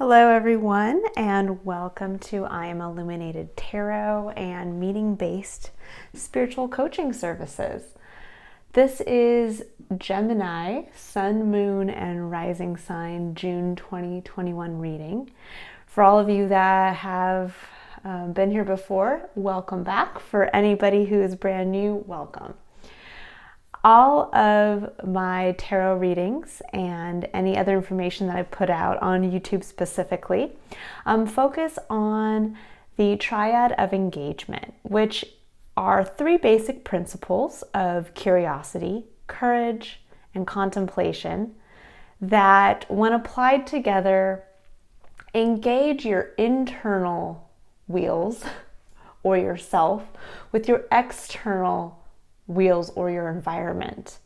Hello everyone, and welcome to I Am Illuminated Tarot and meeting-based spiritual coaching services. This is Gemini, Sun, Moon, and Rising Sign, June 2021 reading. For all of you that have been here before, welcome back. For anybody who is brand new, welcome. All of my tarot readings and any other information that I put out on YouTube specifically focus on the Triad of Engagement, which are three basic principles of curiosity, courage, and contemplation that, when applied together, engage your internal wheels or yourself with your external wheels or your environment.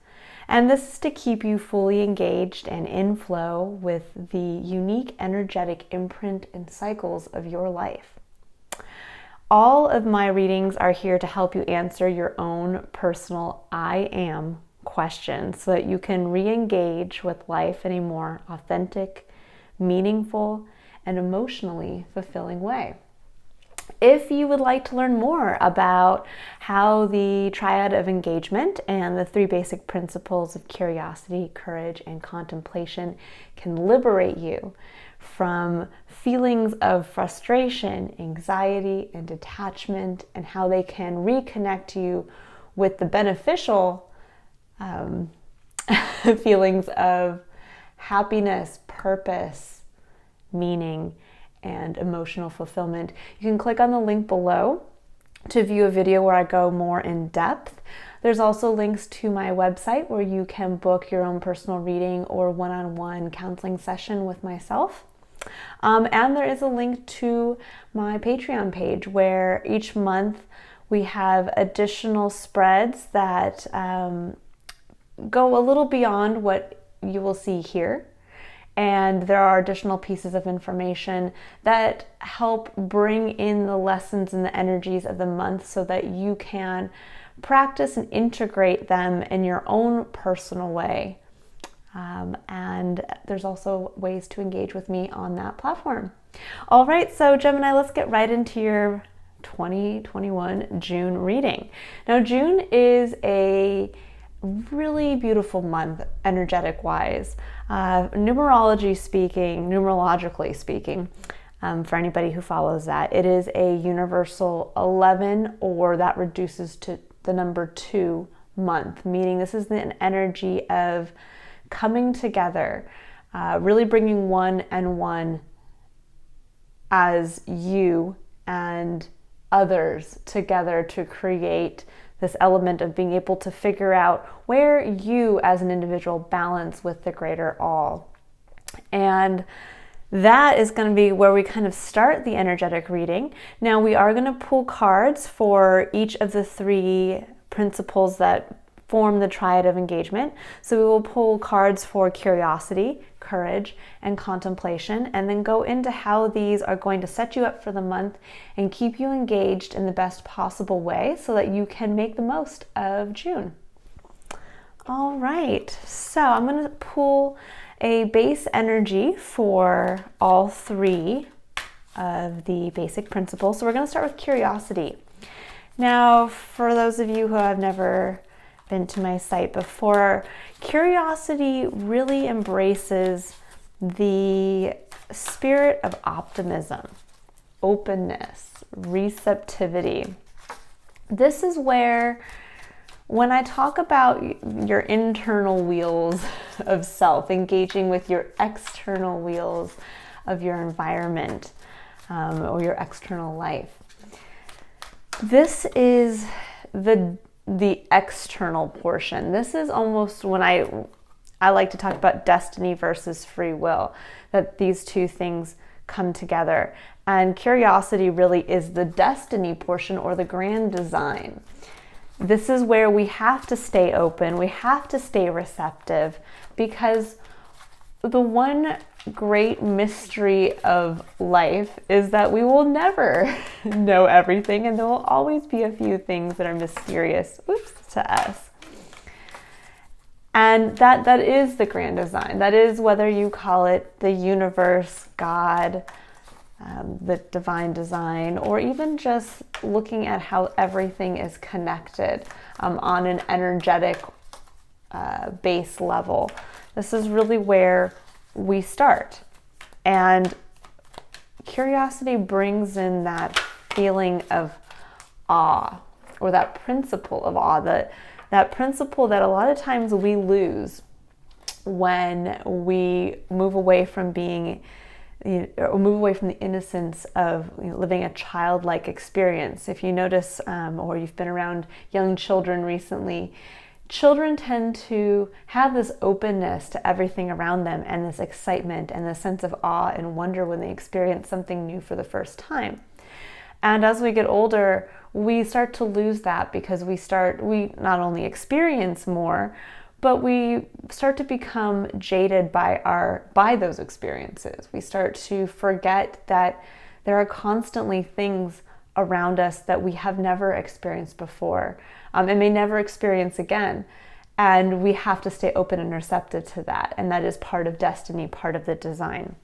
And this is to keep you fully engaged and in flow with the unique energetic imprint and cycles of your life. All of my readings are here to help you answer your own personal I am questions so that you can re-engage with life in a more authentic, meaningful, and emotionally fulfilling way. If you would like to learn more about how the Triad of Engagement and the three basic principles of curiosity, courage, and contemplation can liberate you from feelings of frustration, anxiety, and detachment, and how they can reconnect you with the beneficial feelings of happiness, purpose, meaning, and emotional fulfillment, you can click on the link below to view a video where I go more in depth. There's also links to my website where you can book your own personal reading or one-on-one counseling session with myself. And there is a link to my Patreon page where each month we have additional spreads that go a little beyond what you will see here. And there are additional pieces of information that help bring in the lessons and the energies of the month so that you can practice and integrate them in your own personal way. And there's also ways to engage with me on that platform. All right, so Gemini, let's get right into your 2021 June reading. Now, June is a really beautiful month energetic wise. Numerologically speaking, for anybody who follows that, it is a universal 11, or that reduces to the number 2 month, meaning this is an energy of coming together, really bringing one and one as you and others together to create this element of being able to figure out where you as an individual balance with the greater all. And that is going to be where we kind of start the energetic reading. Now we are going to pull cards for each of the three principles that form the Triad of Engagement. So we will pull cards for curiosity, courage, and contemplation, and then go into how these are going to set you up for the month and keep you engaged in the best possible way so that you can make the most of June. All right, so I'm going to pull a base energy for all three of the basic principles. So we're going to start with curiosity. Now, for those of you who have never been to my site before, curiosity really embraces the spirit of optimism, openness, receptivity. This is where, when I talk about your internal wheels of self engaging with your external wheels of your environment or your external life, this is the external portion. This is almost when I like to talk about destiny versus free will, that these two things come together. And curiosity really is the destiny portion or the grand design. This is where we have to stay open, we have to stay receptive, because the one great mystery of life is that we will never know everything, and there will always be a few things that are mysterious to us. And that is the grand design. That is, whether you call it the universe, God, the divine design, or even just looking at how everything is connected on an energetic base level. This is really where we start. And curiosity brings in that feeling of awe, or that principle of awe, that principle that a lot of times we lose when we move away from being, or move away from the innocence of living a childlike experience. If you notice, or you've been around young children recently, children tend to have this openness to everything around them, and this excitement and this sense of awe and wonder when they experience something new for the first time. And as we get older, we start to lose that, because we not only experience more, but we start to become jaded by those experiences. We start to forget that there are constantly things around us that we have never experienced before, and may never experience again. And we have to stay open and receptive to that. And that is part of destiny, part of the design.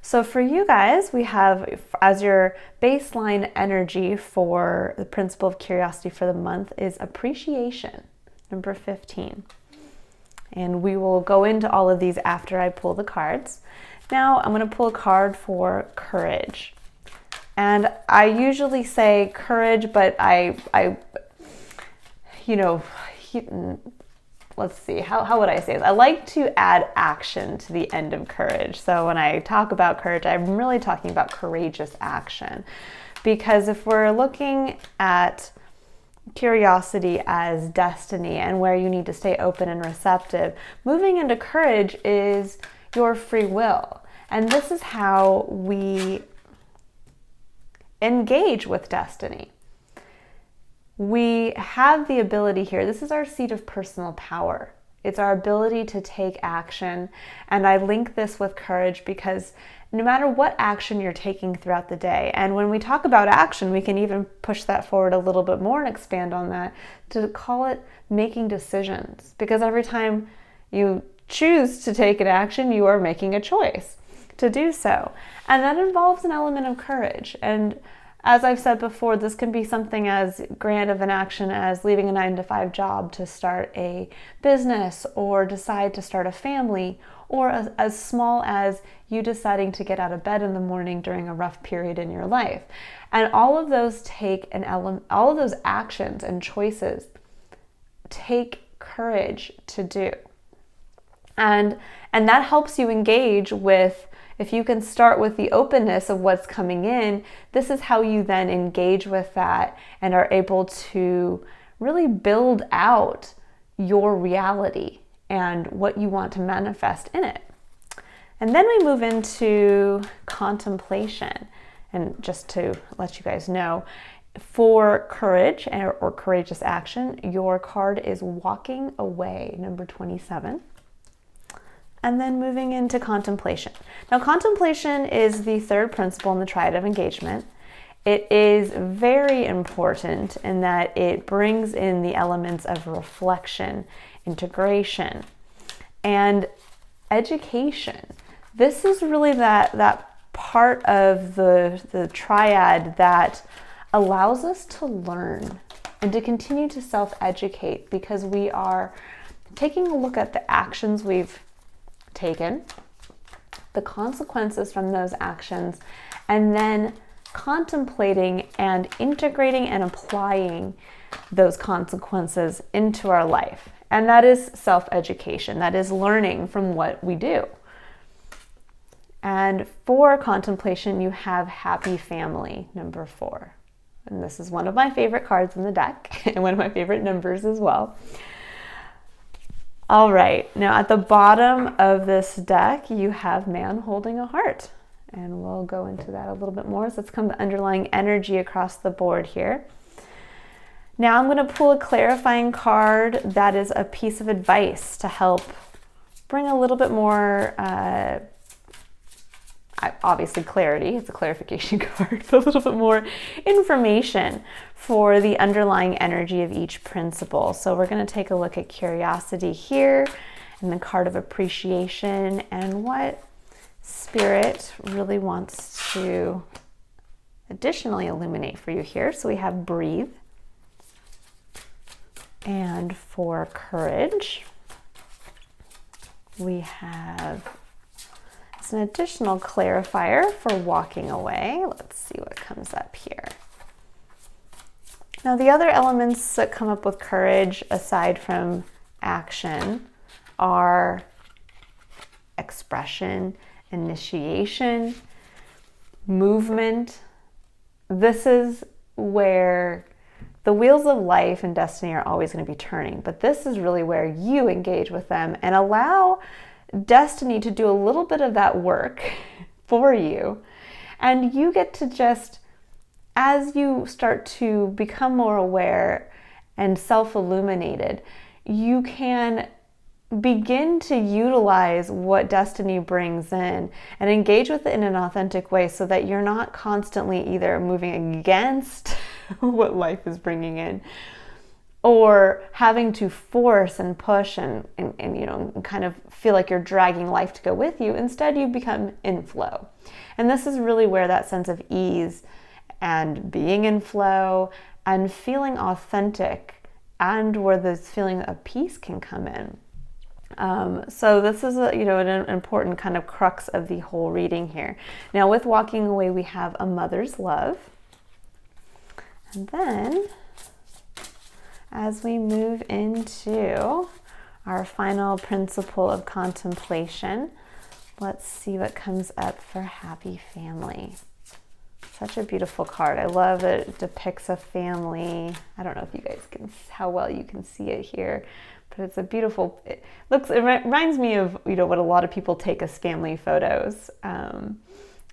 So for you guys, we have as your baseline energy for the principle of curiosity for the month is appreciation, number 15. And we will go into all of these after I pull the cards. Now I'm going to pull a card for courage. And I usually say courage, but let's see, how would I say this? I like to add action to the end of courage. So when I talk about courage, I'm really talking about courageous action. Because if we're looking at curiosity as destiny and where you need to stay open and receptive, moving into courage is your free will. And this is how we engage with destiny. We have the ability here. This is our seat of personal power. It's our ability to take action. And I link this with courage because no matter what action you're taking throughout the day, and when we talk about action, we can even push that forward a little bit more and expand on that to call it making decisions. Because every time you choose to take an action, you are making a choice to do so. And that involves an element of courage. And as I've said before, this can be something as grand of an action as leaving a 9-to-5 job to start a business, or decide to start a family, or as small as you deciding to get out of bed in the morning during a rough period in your life. And all of those all of those actions and choices take courage to do. And that helps you engage with, if you can start with the openness of what's coming in, this is how you then engage with that and are able to really build out your reality and what you want to manifest in it. And then we move into contemplation. And just to let you guys know, for courage or courageous action, your card is walking away, number 27. And then moving into contemplation. Now, contemplation is the third principle in the Triad of Engagement. It is very important in that it brings in the elements of reflection, integration, and education. This is really that part of the triad that allows us to learn and to continue to self-educate, because we are taking a look at the actions we've taken, the consequences from those actions, and then contemplating and integrating and applying those consequences into our life. And that is self-education. That is learning from what we do. And for contemplation, you have happy family, number 4. And this is one of my favorite cards in the deck and one of my favorite numbers as well. All right, now at the bottom of this deck, you have man holding a heart. And we'll go into that a little bit more. So let's come to underlying energy across the board here. Now I'm going to pull a clarifying card that is a piece of advice to help bring a little bit more, obviously clarity. It's a clarification card, but a little bit more information for the underlying energy of each principle. So we're going to take a look at curiosity here and the card of appreciation and what Spirit really wants to additionally illuminate for you here. So we have breathe. And for courage, we have, it's an additional clarifier for walking away. Let's see what comes up here. Now the other elements that come up with courage, aside from action, are expression, initiation, movement. This is where the wheels of life and destiny are always going to be turning, but this is really where you engage with them and allow destiny to do a little bit of that work for you. And you get to just, as you start to become more aware and self-illuminated, you can begin to utilize what destiny brings in and engage with it in an authentic way so that you're not constantly either moving against what life is bringing in or having to force and push and you know, kind of feel like you're dragging life to go with you. Instead, you become in flow. And this is really where that sense of ease and being in flow and feeling authentic and where this feeling of peace can come in. So this is an important kind of crux of the whole reading here. Now with walking away, we have a mother's love. And then as we move into our final principle of contemplation, let's see what comes up for happy family. Such a beautiful card. I love that it depicts a family. I don't know if you guys can, how well you can see it here, but it's a beautiful, it reminds me of, what a lot of people take as family photos.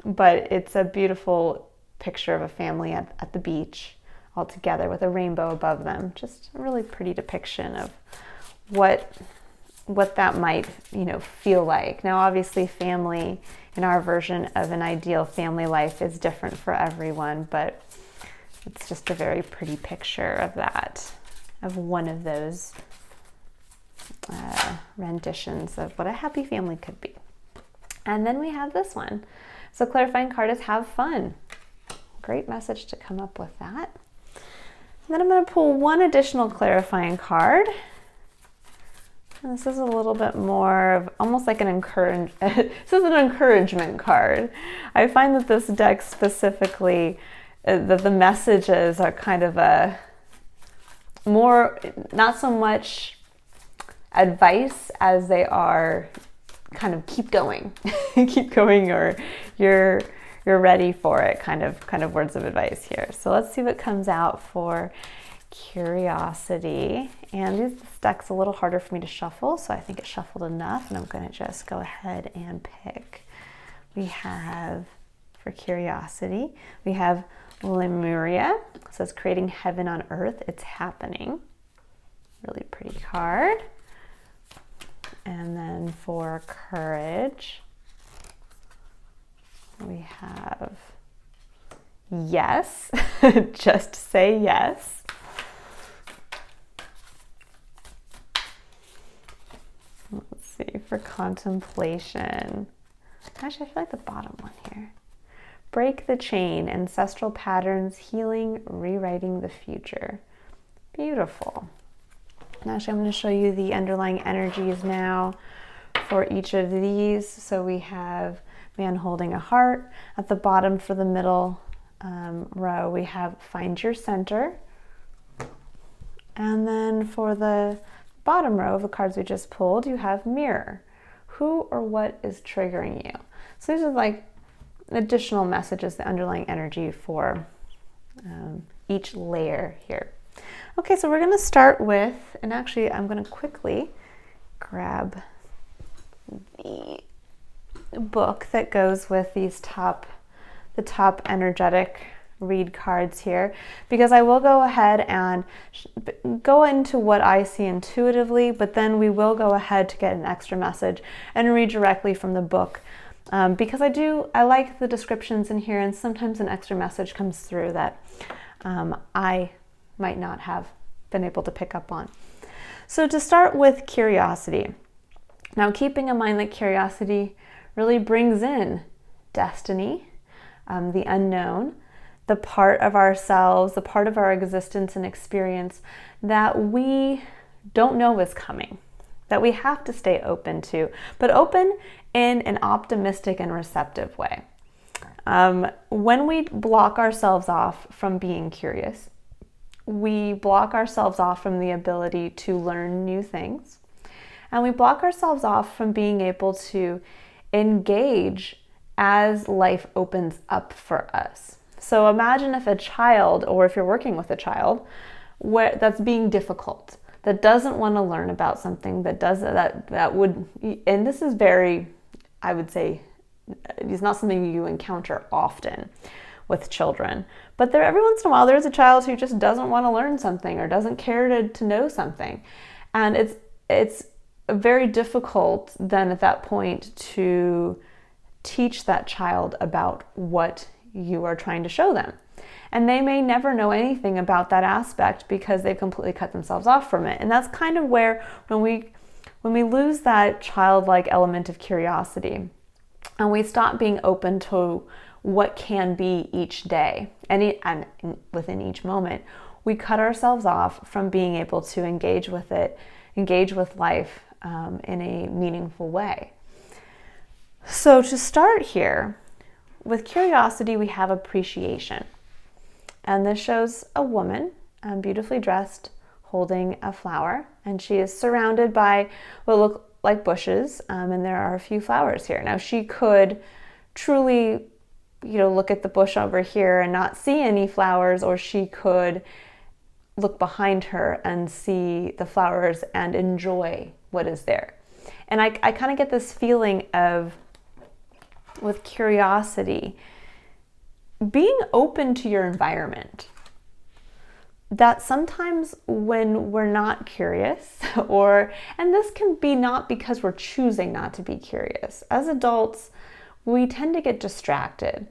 But it's a beautiful picture of a family at the beach all together with a rainbow above them. Just a really pretty depiction of what that might, feel like. Now, obviously family in our version of an ideal family life is different for everyone, but it's just a very pretty picture of that, of one of those renditions of what a happy family could be. And then we have this one. So clarifying card is have fun. Great message to come up with that. And then I'm going to pull one additional clarifying card. And this is a little bit more of almost like this is an encouragement card. I find that this deck specifically, that the messages are kind of a more, not so much advice as they are kind of keep going, keep going, or you're ready for it, kind of words of advice here. So let's see what comes out for curiosity. And this deck's a little harder for me to shuffle, so I think it shuffled enough, and I'm going to just go ahead and pick. We have, for curiosity, we have Lemuria. It says creating heaven on earth. It's happening. Really pretty card. And then for courage, we have yes. Just say yes. Let's see, for contemplation. Actually, I feel like the bottom one here. Break the chain, ancestral patterns, healing, rewriting the future. Beautiful. And actually, I'm going to show you the underlying energies now for each of these. So we have man holding a heart. At the bottom for the middle row, we have find your center. And then for the bottom row of the cards we just pulled, you have mirror. Who or what is triggering you? So these are like additional messages, the underlying energy for each layer here. Okay, so we're going to start with, and actually I'm going to quickly grab the book that goes with these the top energetic read cards here, because I will go ahead and go into what I see intuitively, but then we will go ahead to get an extra message and read directly from the book, because I like the descriptions in here, and sometimes an extra message comes through that I might not have been able to pick up on. So to start with curiosity. Now, keeping in mind that curiosity really brings in destiny, the unknown, the part of ourselves, the part of our existence and experience that we don't know is coming, that we have to stay open to, but open in an optimistic and receptive way. When we block ourselves off from being curious, we block ourselves off from the ability to learn new things, and we block ourselves off from being able to engage as life opens up for us. So imagine if a child, or if you're working with a child, that's being difficult, that doesn't want to learn about something, that would, and this is very, I would say, it's not something you encounter often with children, but every once in a while there's a child who just doesn't want to learn something or doesn't care to know something, and it's very difficult then at that point to teach that child about what you are trying to show them. And they may never know anything about that aspect because they've completely cut themselves off from it. And that's kind of where when we lose that childlike element of curiosity and we stop being open to what can be each day and within each moment, we cut ourselves off from being able to engage with it, engage with life in a meaningful way. So to start here, with curiosity, we have appreciation. And this shows a woman, beautifully dressed, holding a flower. And she is surrounded by what look like bushes, and there are a few flowers here. Now, she could truly, look at the bush over here and not see any flowers, or she could look behind her and see the flowers and enjoy what is there. And I kind of get this feeling of, with curiosity, being open to your environment. That sometimes when we're not curious, and this can be not because we're choosing not to be curious. As adults, we tend to get distracted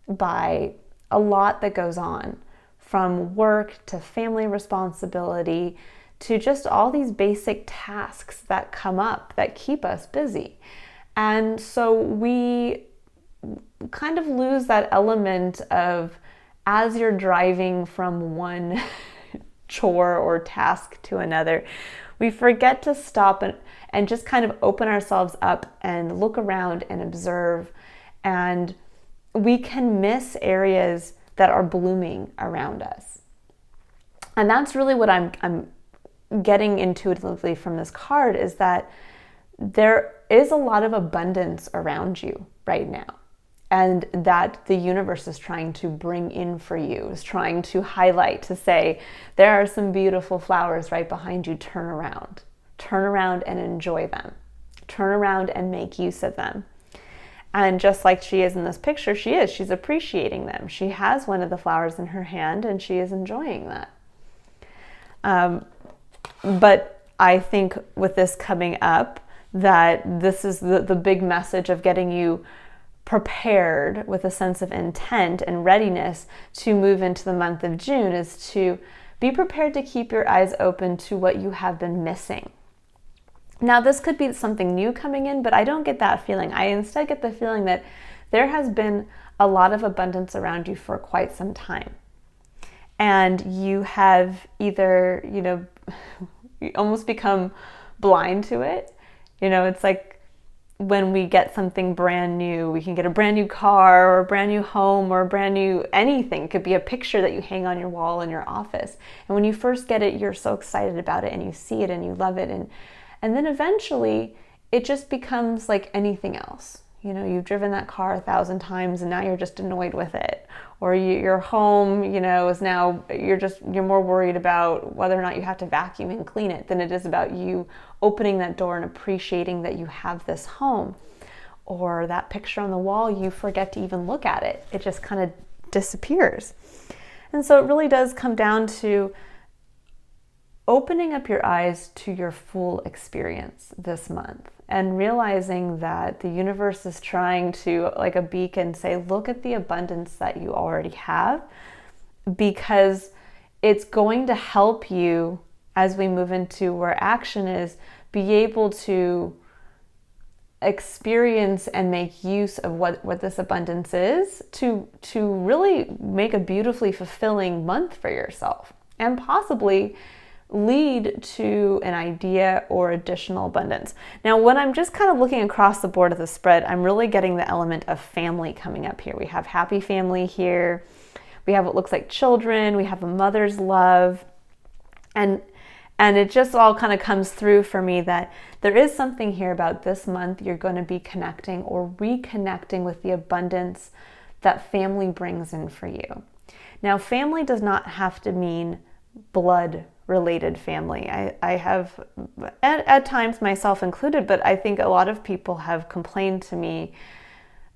by a lot that goes on, from work to family responsibility to just all these basic tasks that come up that keep us busy. And so we kind of lose that element of, as you're driving from one chore or task to another, we forget to stop and just kind of open ourselves up and look around and observe. And we can miss areas that are blooming around us. And that's really what I'm getting intuitively from this card, is that there is a lot of abundance around you right now. And that the universe is trying to bring in for you, is trying to highlight, to say, there are some beautiful flowers right behind you, turn around. Turn around and enjoy them. Turn around and make use of them. And just like she is in this picture, she's appreciating them. She has one of the flowers in her hand and she is enjoying that. But I think with this coming up, that this is the big message of getting you prepared with a sense of intent and readiness to move into the month of June, is to be prepared to keep your eyes open to what you have been missing. Now, this could be something new coming in, but I don't get that feeling. I instead get the feeling that there has been a lot of abundance around you for quite some time. And you have either, you almost become blind to it. It's like, when we get something brand new, we can get a brand new car or a brand new home or a brand new anything. It could be a picture that you hang on your wall in your office. And when you first get it, you're so excited about it and you see it and you love it. And then eventually it just becomes like anything else. You've driven that car 1,000 times and now you're just annoyed with it. Or your home, is now, you're more worried about whether or not you have to vacuum and clean it than it is about you opening that door and appreciating that you have this home. Or that picture on the wall, you forget to even look at it. It just kind of disappears. And so it really does come down to opening up your eyes to your full experience this month and realizing that the universe is trying to, like a beacon, say, look at the abundance that you already have, because it's going to help you as we move into where action is, be able to experience and make use of what this abundance is to really make a beautifully fulfilling month for yourself, and possibly lead to an idea or additional abundance. Now, when I'm just kind of looking across the board of the spread, I'm really getting the element of family coming up here. We have happy family here. We have what looks like children. We have a mother's love. And it just all kind of comes through for me that there is something here about this month you're going to be connecting or reconnecting with the abundance that family brings in for you. Now, family does not have to mean blood-related family. I have, at times myself included, but I think a lot of people have complained to me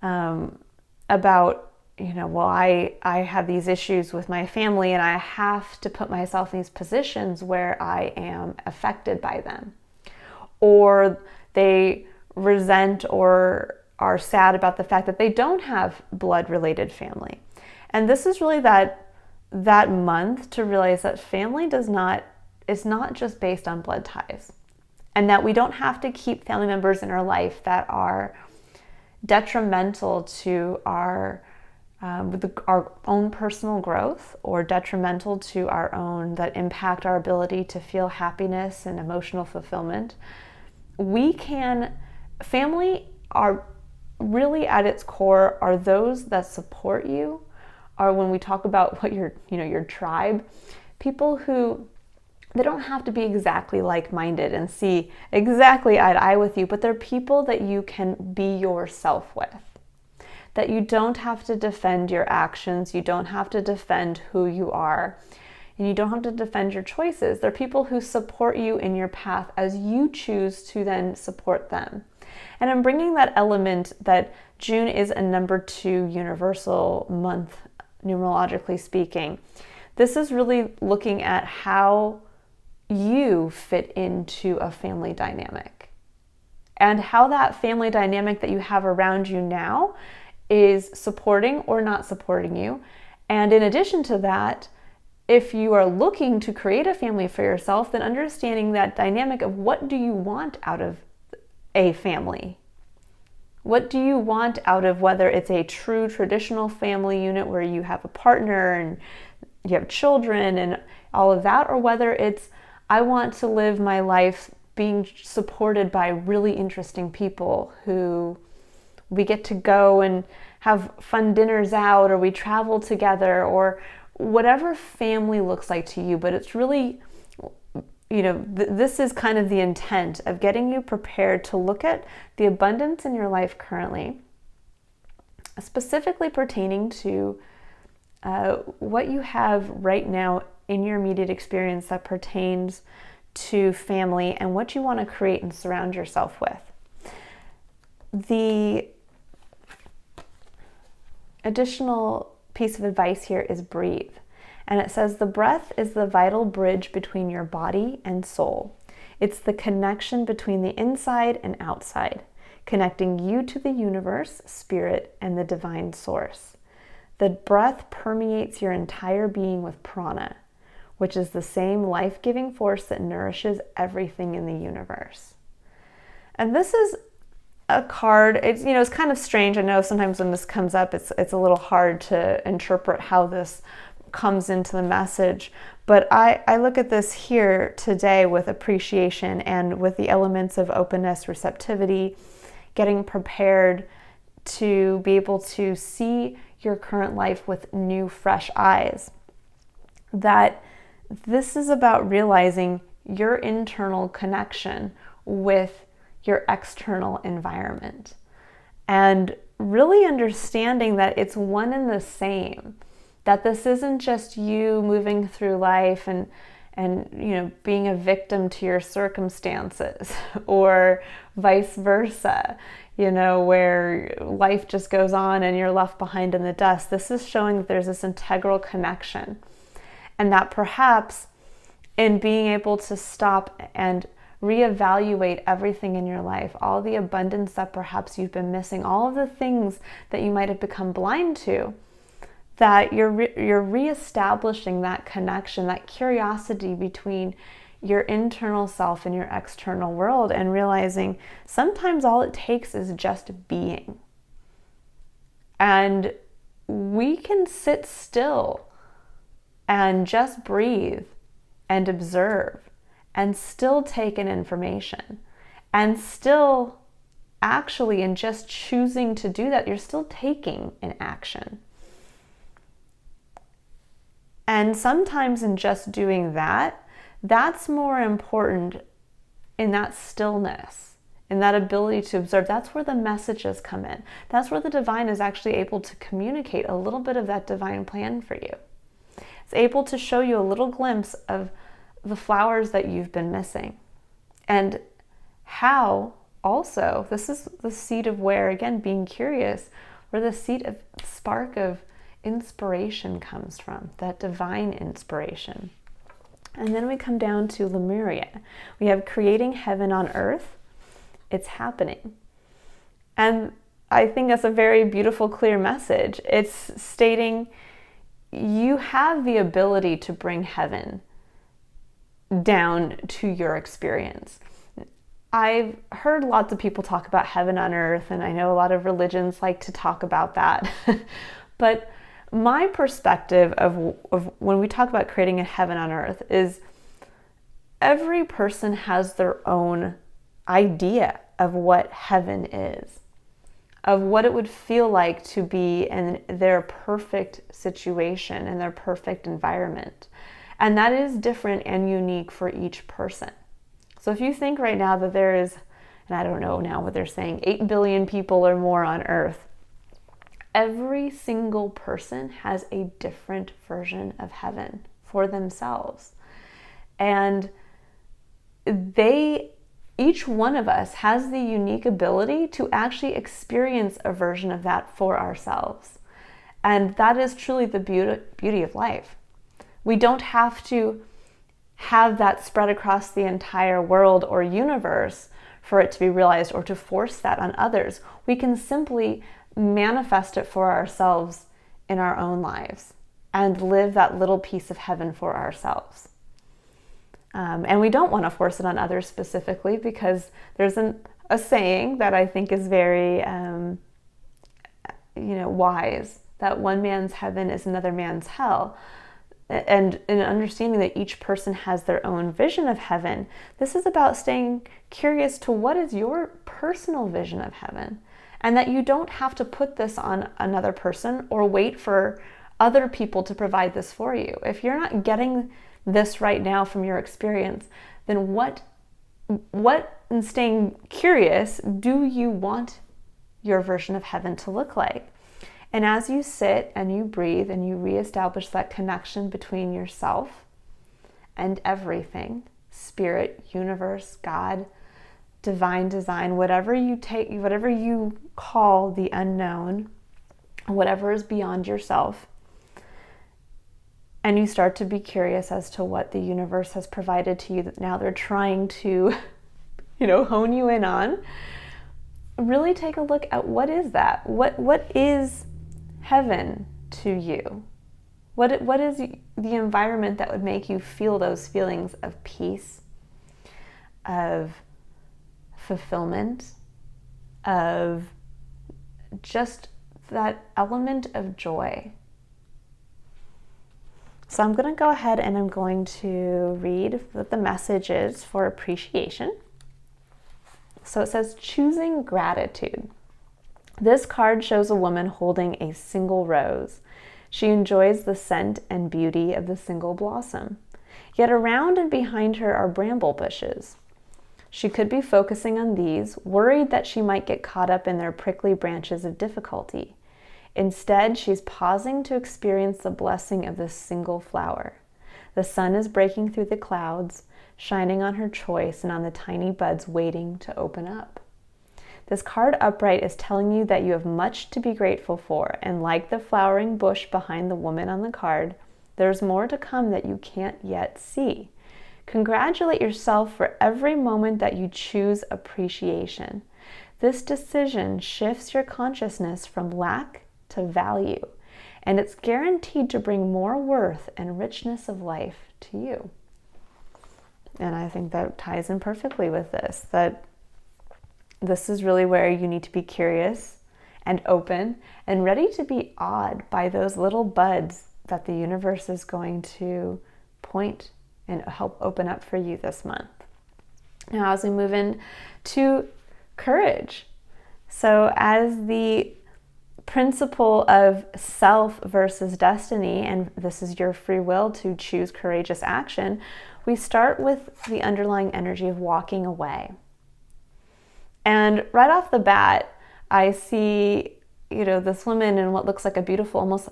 about, well, I have these issues with my family and I have to put myself in these positions where I am affected by them. Or they resent or are sad about the fact that they don't have blood-related family. And this is really that month to realize that family is not just based on blood ties. And that we don't have to keep family members in our life that are detrimental to our own personal growth, or detrimental to our own, that impact our ability to feel happiness and emotional fulfillment. Family are really at its core are those that support you, are when we talk about what your tribe, people who, they don't have to be exactly like-minded and see exactly eye to eye with you, but they're people that you can be yourself with. That you don't have to defend your actions, you don't have to defend who you are, and you don't have to defend your choices. They're people who support you in your path as you choose to then support them. And I'm bringing that element that June is a number 2 universal month, numerologically speaking. This is really looking at how you fit into a family dynamic, and how that family dynamic that you have around you now is supporting or not supporting you. And in addition to that, if you are looking to create a family for yourself, then understanding that dynamic of what do you want out of a family? What do you want out of, whether it's a true traditional family unit where you have a partner and you have children and all of that, or whether it's, I want to live my life being supported by really interesting people who we get to go and have fun dinners out, or we travel together, or whatever family looks like to you. But it's really, this is kind of the intent of getting you prepared to look at the abundance in your life currently, specifically pertaining to what you have right now in your immediate experience that pertains to family, and what you want to create and surround yourself with. The additional piece of advice here is breathe. And it says the breath is the vital bridge between your body and soul. It's the connection between the inside and outside, connecting you to the universe, spirit, and the divine source. The breath permeates your entire being with prana, which is the same life-giving force that nourishes everything in the universe. And this is a card, it's kind of strange. I know sometimes when this comes up, it's a little hard to interpret how this comes into the message. But I look at this here today with appreciation and with the elements of openness, receptivity, getting prepared to be able to see your current life with new, fresh eyes. That this is about realizing your internal connection with your external environment, and really understanding that it's one and the same, that this isn't just you moving through life and being a victim to your circumstances, or vice versa, where life just goes on and you're left behind in the dust. This is showing that there's this integral connection, and that perhaps in being able to stop and reevaluate everything in your life, all the abundance that perhaps you've been missing, all of the things that you might have become blind to, that you're reestablishing that connection, that curiosity between your internal self and your external world, and realizing sometimes all it takes is just being. And we can sit still and just breathe and observe and still take in information, and still actually, in just choosing to do that, you're still taking an action. And sometimes in just doing that, that's more important, in that stillness, in that ability to observe. That's where the messages come in. That's where the divine is actually able to communicate a little bit of that divine plan for you. It's able to show you a little glimpse of the flowers that you've been missing. And how also, this is the seed of where, again, being curious, where the seed of spark of inspiration comes from, that divine inspiration. And then we come down to Lemuria. We have creating heaven on earth. It's happening. And I think that's a very beautiful, clear message. It's stating you have the ability to bring heaven down to your experience. I've heard lots of people talk about heaven on earth, and I know a lot of religions like to talk about that. But my perspective of when we talk about creating a heaven on earth is every person has their own idea of what heaven is, of what it would feel like to be in their perfect situation, in their perfect environment. And that is different and unique for each person. So if you think right now that there is, and I don't know now what they're saying, 8 billion people or more on earth, every single person has a different version of heaven for themselves. And each one of us has the unique ability to actually experience a version of that for ourselves. And that is truly the beauty of life. We don't have to have that spread across the entire world or universe for it to be realized, or to force that on others. We can simply manifest it for ourselves in our own lives and live that little piece of heaven for ourselves. And we don't want to force it on others specifically, because there's a saying that I think is very wise, that one man's heaven is another man's hell. And in understanding that each person has their own vision of heaven, this is about staying curious to what is your personal vision of heaven, and that you don't have to put this on another person or wait for other people to provide this for you. If you're not getting this right now from your experience, then what in staying curious do you want your version of heaven to look like? And as you sit and you breathe and you reestablish that connection between yourself and everything, spirit, universe, God, divine design, whatever you call the unknown, whatever is beyond yourself, and you start to be curious as to what the universe has provided to you that now they're trying to, hone you in on, really take a look at what is that? What is heaven to you? What is the environment that would make you feel those feelings of peace, of fulfillment, of just that element of joy? So I'm going to go ahead and I'm going to read what the message is for appreciation. So it says, choosing gratitude. This card shows a woman holding a single rose. She enjoys the scent and beauty of the single blossom. Yet around and behind her are bramble bushes. She could be focusing on these, worried that she might get caught up in their prickly branches of difficulty. Instead, she's pausing to experience the blessing of this single flower. The sun is breaking through the clouds, shining on her choice and on the tiny buds waiting to open up. This card upright is telling you that you have much to be grateful for, and like the flowering bush behind the woman on the card, there's more to come that you can't yet see. Congratulate yourself for every moment that you choose appreciation. This decision shifts your consciousness from lack to value, and it's guaranteed to bring more worth and richness of life to you. And I think that ties in perfectly with this, that this is really where you need to be curious and open and ready to be awed by those little buds that the universe is going to point and help open up for you this month. Now, as we move into courage, so as the principle of self versus destiny, and this is your free will to choose courageous action, we start with the underlying energy of walking away. And right off the bat, I see, this woman in what looks like a beautiful, almost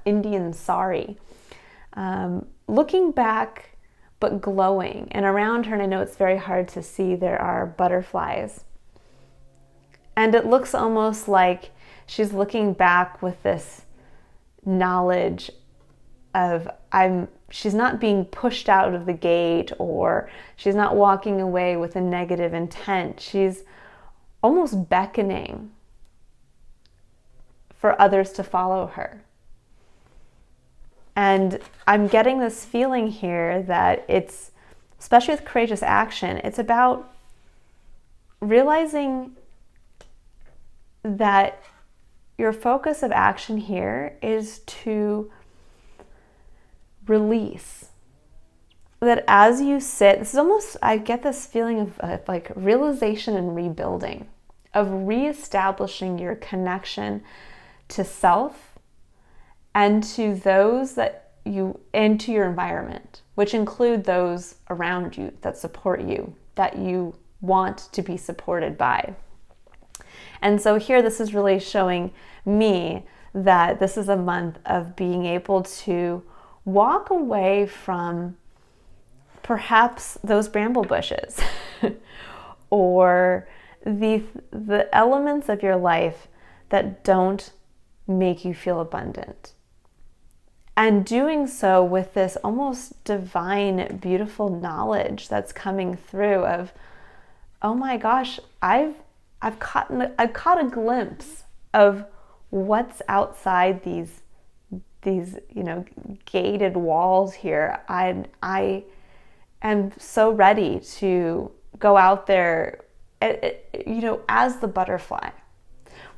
Indian sari, looking back but glowing. And around her, and I know it's very hard to see, there are butterflies. And it looks almost like she's looking back with this knowledge of she's not being pushed out of the gate, or she's not walking away with a negative intent. She's almost beckoning for others to follow her. And I'm getting this feeling here that it's, especially with courageous action, it's about realizing that your focus of action here is to release. That as you sit, this is almost, I get this feeling of like realization and rebuilding, of reestablishing your connection to self and to those and to your environment, which include those around you that support you, that you want to be supported by. And so here, this is really showing me that this is a month of being able to walk away from perhaps those bramble bushes or the elements of your life that don't make you feel abundant. And doing so with this almost divine, beautiful knowledge that's coming through of, oh my gosh, I've caught a glimpse of what's outside these gated walls here. I am so ready to go out there, as the butterfly.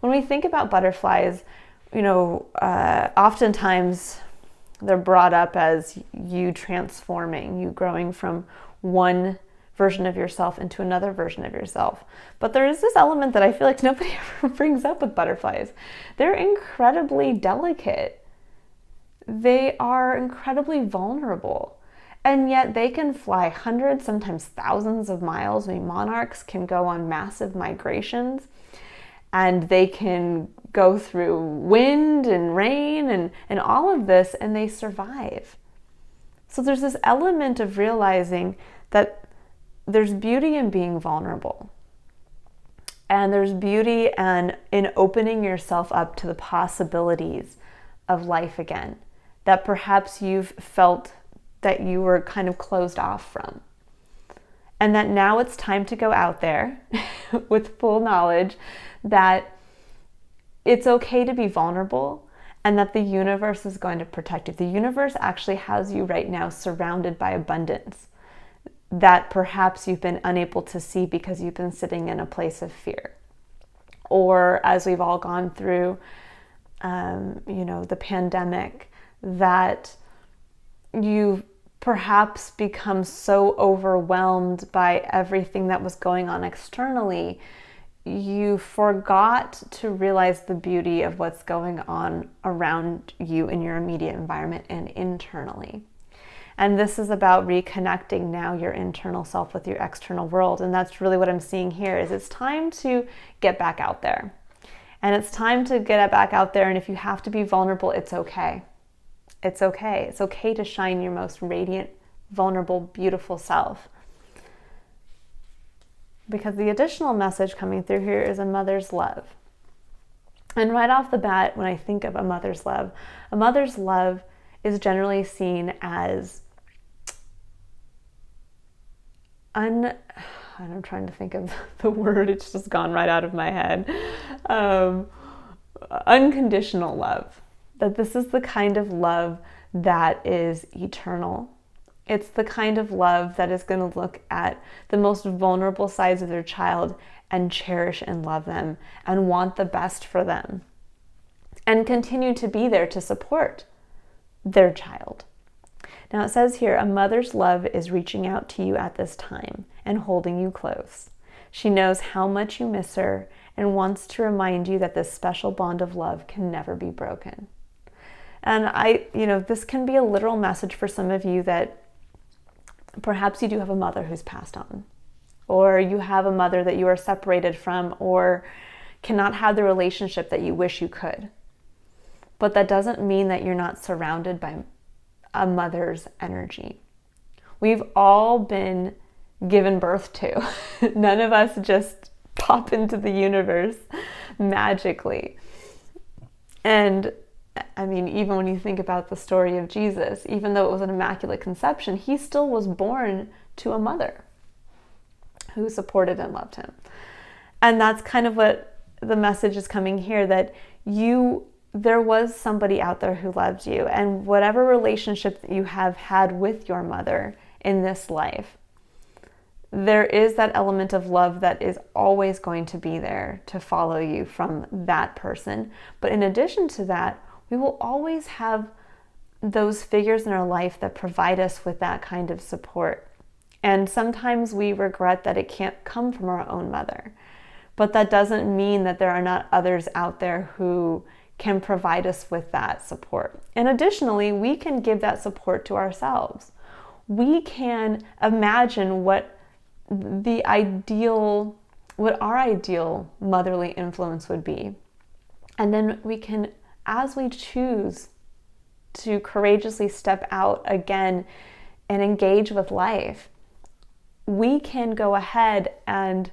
When we think about butterflies, oftentimes they're brought up as you transforming, you growing from one version of yourself into another version of yourself. But there is this element that I feel like nobody ever brings up with butterflies. They're incredibly delicate. They are incredibly vulnerable. And yet they can fly hundreds, sometimes thousands of miles. I mean, monarchs can go on massive migrations, and they can go through wind and rain and all of this, and they survive. So there's this element of realizing that there's beauty in being vulnerable. And there's beauty in opening yourself up to the possibilities of life again, that perhaps you've felt that you were kind of closed off from. And that now it's time to go out there with full knowledge that it's okay to be vulnerable, and that the universe is going to protect you. The universe actually has you right now surrounded by abundance that perhaps you've been unable to see because you've been sitting in a place of fear. Or as we've all gone through, the pandemic, that you've perhaps become so overwhelmed by everything that was going on externally, you forgot to realize the beauty of what's going on around you in your immediate environment and internally. And this is about reconnecting now your internal self with your external world. And that's really what I'm seeing here, is it's time to get back out there. And it's time to get back out there. And if you have to be vulnerable, it's okay. It's okay. It's okay to shine your most radiant, vulnerable, beautiful self. Because the additional message coming through here is a mother's love. And right off the bat, when I think of a mother's love is generally seen as I'm trying to think of the word, it's just gone right out of my head. Unconditional love. that this is the kind of love that is eternal. It's the kind of love that is going to look at the most vulnerable sides of their child and cherish and love them and want the best for them and continue to be there to support their child. Now it says here, a mother's love is reaching out to you at this time and holding you close. She knows how much you miss her and wants to remind you that this special bond of love can never be broken. And this can be a literal message for some of you that perhaps you do have a mother who's passed on, or you have a mother that you are separated from or cannot have the relationship that you wish you could. But that doesn't mean that you're not surrounded by a mother's energy. We've all been given birth to. None of us just pop into the universe magically. And I mean, even when you think about the story of Jesus, even though it was an immaculate conception, he still was born to a mother who supported and loved him. And that's kind of what the message is coming here, that there was somebody out there who loved you, and whatever relationship that you have had with your mother in this life, there is that element of love that is always going to be there to follow you from that person. But in addition to that, we will always have those figures in our life that provide us with that kind of support. And sometimes we regret that it can't come from our own mother. But that doesn't mean that there are not others out there who can provide us with that support. And additionally, we can give that support to ourselves. We can imagine what our ideal motherly influence would be. And then we can, as we choose to courageously step out again and engage with life, we can go ahead and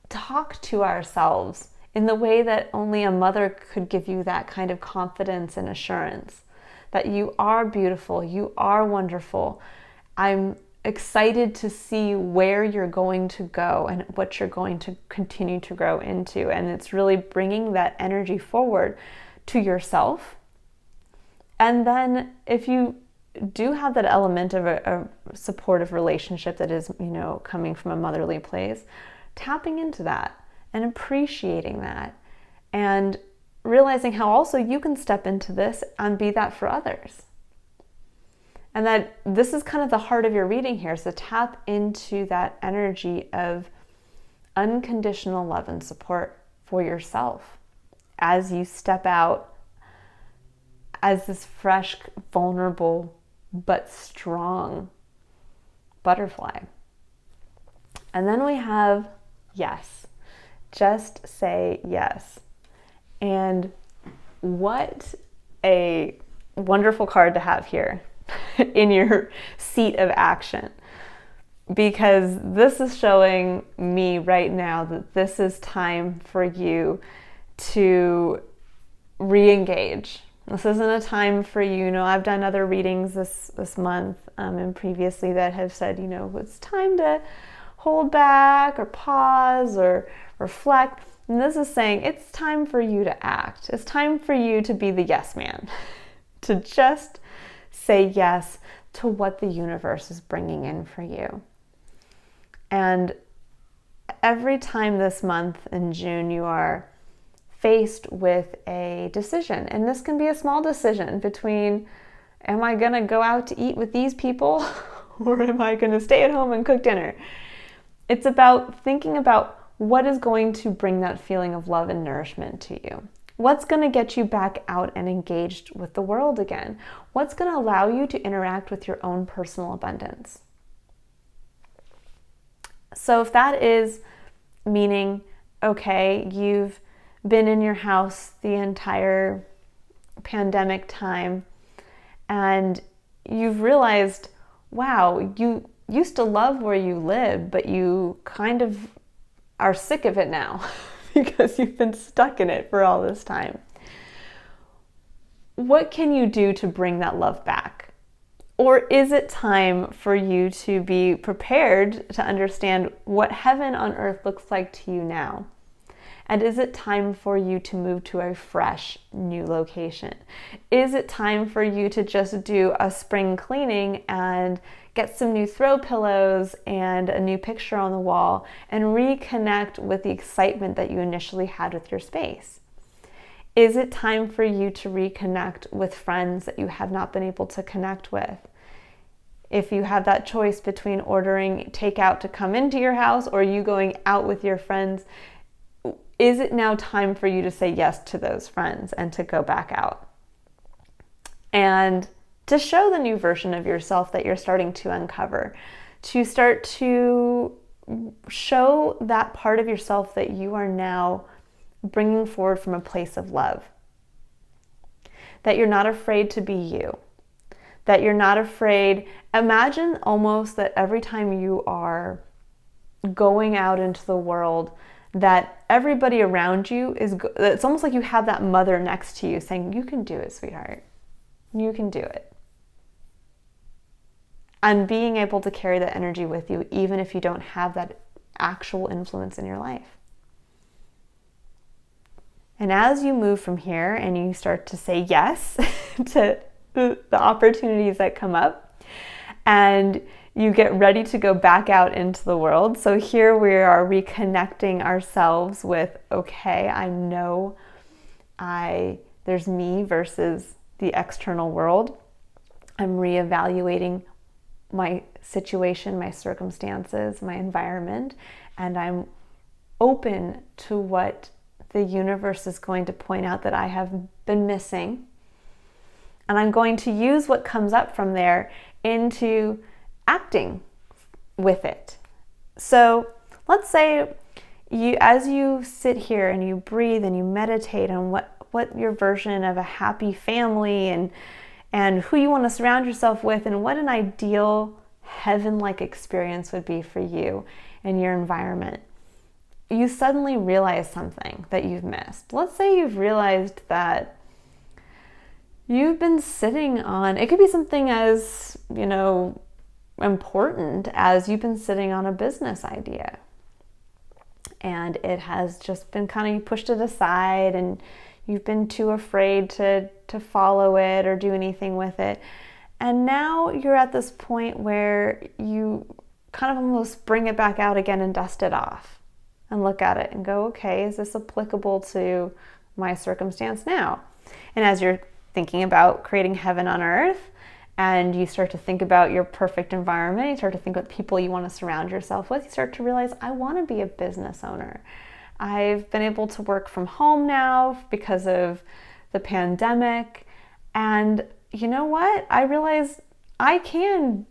talk to ourselves in the way that only a mother could give you that kind of confidence and assurance that you are beautiful, you are wonderful. I'm excited to see where you're going to go and what you're going to continue to grow into. And it's really bringing that energy forward to yourself. And then if you do have that element of a supportive relationship that is, coming from a motherly place, tapping into that and appreciating that and realizing how also you can step into this and be that for others. And that this is kind of the heart of your reading here. So tap into that energy of unconditional love and support for yourself as you step out as this fresh, vulnerable, but strong butterfly. And then we have yes. Just say yes. And what a wonderful card to have here in your seat of action, because this is showing me right now that this is time for you to re-engage. This isn't a time for you. I've done other readings this month and previously that have said, it's time to hold back or pause or reflect. And this is saying it's time for you to act. It's time for you to be the yes man, to just say yes to what the universe is bringing in for you. And every time this month in June you are faced with a decision, and this can be a small decision between, am I going to go out to eat with these people or am I going to stay at home and cook dinner? It's about thinking about what is going to bring that feeling of love and nourishment to you. What's going to get you back out and engaged with the world again? What's going to allow you to interact with your own personal abundance? So if that is meaning, okay, you've been in your house the entire pandemic time and you've realized, wow, you used to love where you live, but you kind of are sick of it now because you've been stuck in it for all this time. What can you do to bring that love back? Or is it time for you to be prepared to understand what heaven on earth looks like to you now? And is it time for you to move to a fresh new location? Is it time for you to just do a spring cleaning and get some new throw pillows and a new picture on the wall and reconnect with the excitement that you initially had with your space? Is it time for you to reconnect with friends that you have not been able to connect with? If you have that choice between ordering takeout to come into your house or you going out with your friends, is it now time for you to say yes to those friends and to go back out? And to show the new version of yourself that you're starting to uncover, to start to show that part of yourself that you are now bringing forward from a place of love. That you're not afraid to be you. That you're not afraid. Imagine almost that every time you are going out into the world, that everybody around you it's almost like you have that mother next to you saying, you can do it, sweetheart. You can do it. And being able to carry that energy with you, even if you don't have that actual influence in your life. And as you move from here and you start to say yes to the opportunities that come up, and you get ready to go back out into the world. So here we are reconnecting ourselves with, okay, I know there's me versus the external world. I'm reevaluating my situation, my circumstances, my environment, and I'm open to what the universe is going to point out that I have been missing. And I'm going to use what comes up from there into acting with it. So let's say as you sit here and you breathe and you meditate on what your version of a happy family and who you want to surround yourself with and what an ideal heaven-like experience would be for you and your environment, you suddenly realize something that you've missed. Let's say you've realized that you've been sitting on, it could be something as, important as you've been sitting on a business idea. And it has just been you pushed it aside and you've been too afraid to follow it or do anything with it. And now you're at this point where you kind of almost bring it back out again and dust it off and look at it and go, okay, is this applicable to my circumstance now? And as you're thinking about creating heaven on earth and you start to think about your perfect environment, you start to think about people you want to surround yourself with, you start to realize, I want to be a business owner. I've been able to work from home now because of the pandemic. And you know what? I realize I can,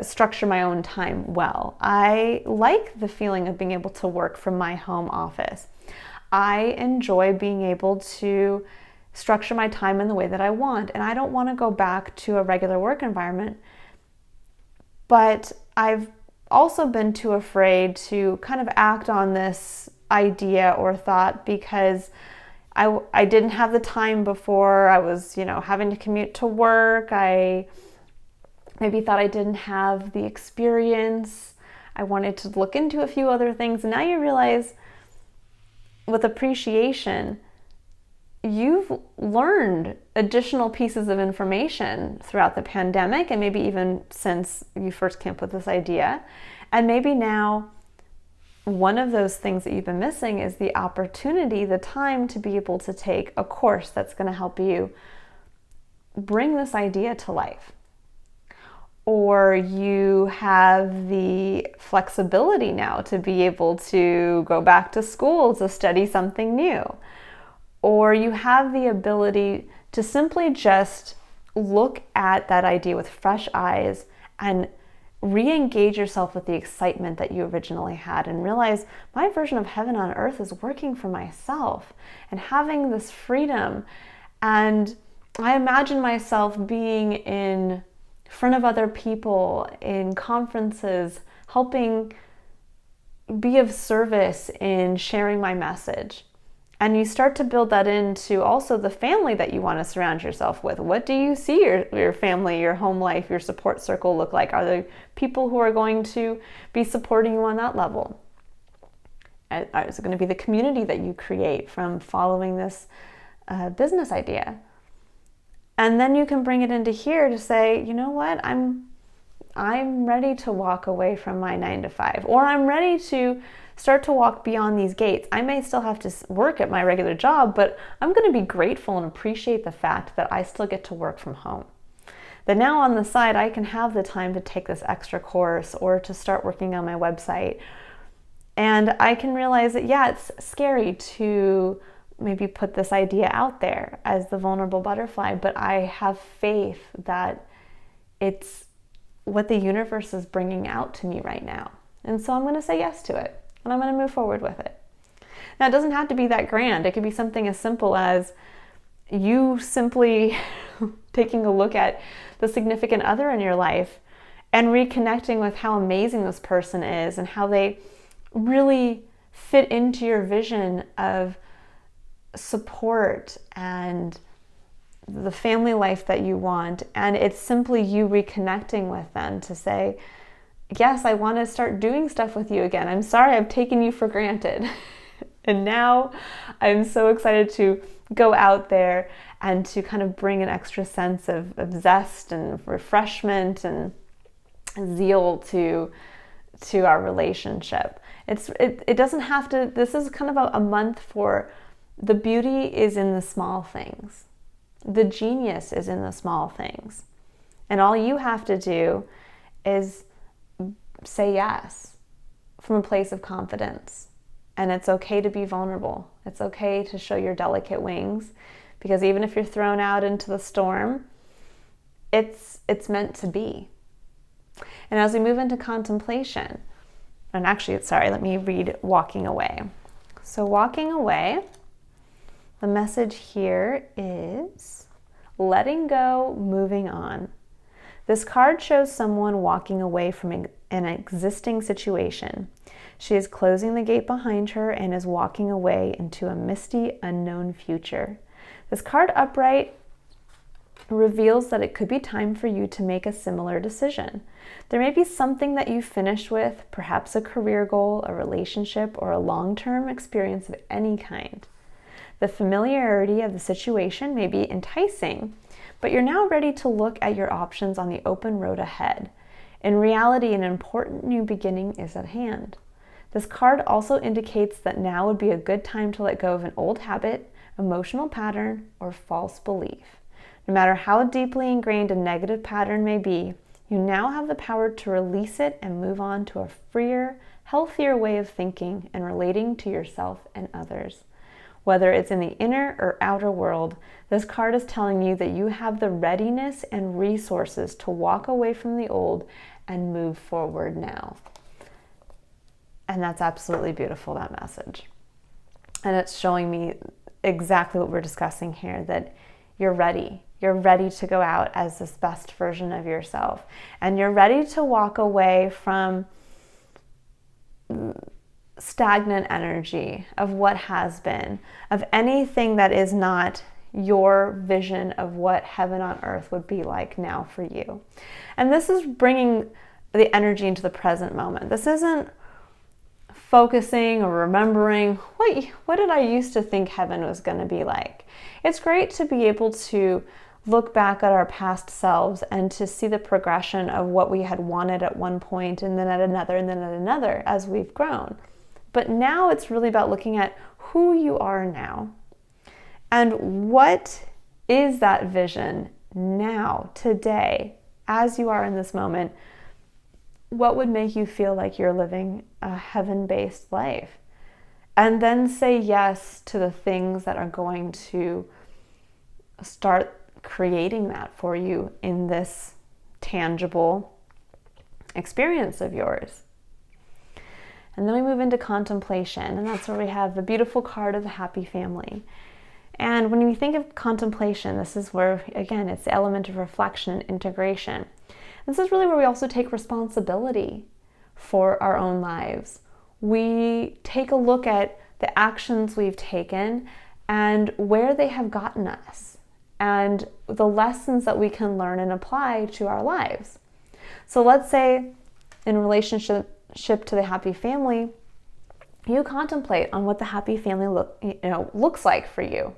structure my own time well. I like the feeling of being able to work from my home office. I enjoy being able to structure my time in the way that I want. And I don't want to go back to a regular work environment. But I've also been too afraid to kind of act on this idea or thought because I didn't have the time before. I was, having to commute to work. I maybe thought I didn't have the experience. I wanted to look into a few other things. And now you realize with appreciation, you've learned additional pieces of information throughout the pandemic and maybe even since you first came up with this idea. And maybe now one of those things that you've been missing is the opportunity, the time to be able to take a course that's going to help you bring this idea to life. Or you have the flexibility now to be able to go back to school to study something new. Or you have the ability to simply just look at that idea with fresh eyes and re-engage yourself with the excitement that you originally had and realize my version of heaven on earth is working for myself and having this freedom. And I imagine myself being in front of other people in conferences, helping be of service in sharing my message. And you start to build that into also the family that you want to surround yourself with. What do you see your family, your home life, your support circle look like? Are there people who are going to be supporting you on that level? Is it going to be the community that you create from following this business idea? And then you can bring it into here to say, you know what, I'm ready to walk away from my 9 to 5, or I'm ready to start to walk beyond these gates. I may still have to work at my regular job, but I'm going to be grateful and appreciate the fact that I still get to work from home. That now on the side, I can have the time to take this extra course or to start working on my website. And I can realize that, yeah, it's scary to maybe put this idea out there as the vulnerable butterfly, but I have faith that it's what the universe is bringing out to me right now. And so I'm going to say yes to it, and I'm going to move forward with it. Now, it doesn't have to be that grand. It could be something as simple as you simply taking a look at the significant other in your life and reconnecting with how amazing this person is and how they really fit into your vision of support and the family life that you want. And it's simply you reconnecting with them to say, yes, I want to start doing stuff with you again. I'm sorry I've taken you for granted. And now I'm so excited to go out there and to kind of bring an extra sense of zest and refreshment and zeal to our relationship. It doesn't have to, this is kind of a month for the beauty is in the small things. The genius is in the small things. And all you have to do is say yes from a place of confidence. And it's okay to be vulnerable. It's okay to show your delicate wings, because even if you're thrown out into the storm, it's meant to be. And as we move into contemplation, and actually, sorry, let me read walking away. So walking away, the message here is letting go, moving on. This card shows someone walking away from an existing situation. She is closing the gate behind her and is walking away into a misty, unknown future. This card upright reveals that it could be time for you to make a similar decision. There may be something that you finished with, perhaps a career goal, a relationship, or a long-term experience of any kind. The familiarity of the situation may be enticing, but you're now ready to look at your options on the open road ahead. In reality, an important new beginning is at hand. This card also indicates that now would be a good time to let go of an old habit, emotional pattern, or false belief. No matter how deeply ingrained a negative pattern may be, you now have the power to release it and move on to a freer, healthier way of thinking and relating to yourself and others. Whether it's in the inner or outer world, this card is telling you that you have the readiness and resources to walk away from the old and move forward now. And that's absolutely beautiful, that message. And it's showing me exactly what we're discussing here, that you're ready. You're ready to go out as this best version of yourself. And you're ready to walk away from stagnant energy of what has been, of anything that is not your vision of what heaven on earth would be like now for you. And this is bringing the energy into the present moment. This isn't focusing or remembering what did I used to think heaven was going to be like. It's great to be able to look back at our past selves and to see the progression of what we had wanted at one point and then at another and then at another as we've grown. But now it's really about looking at who you are now and what is that vision now, today, as you are in this moment. What would make you feel like you're living a heaven-based life? And then say yes to the things that are going to start creating that for you in this tangible experience of yours. And then we move into contemplation, and that's where we have the beautiful card of the happy family. And when we think of contemplation, this is where, again, it's the element of reflection and integration. This is really where we also take responsibility for our own lives. We take a look at the actions we've taken and where they have gotten us and the lessons that we can learn and apply to our lives. So let's say in relationship to the happy family, you contemplate on what the happy family looks like for you.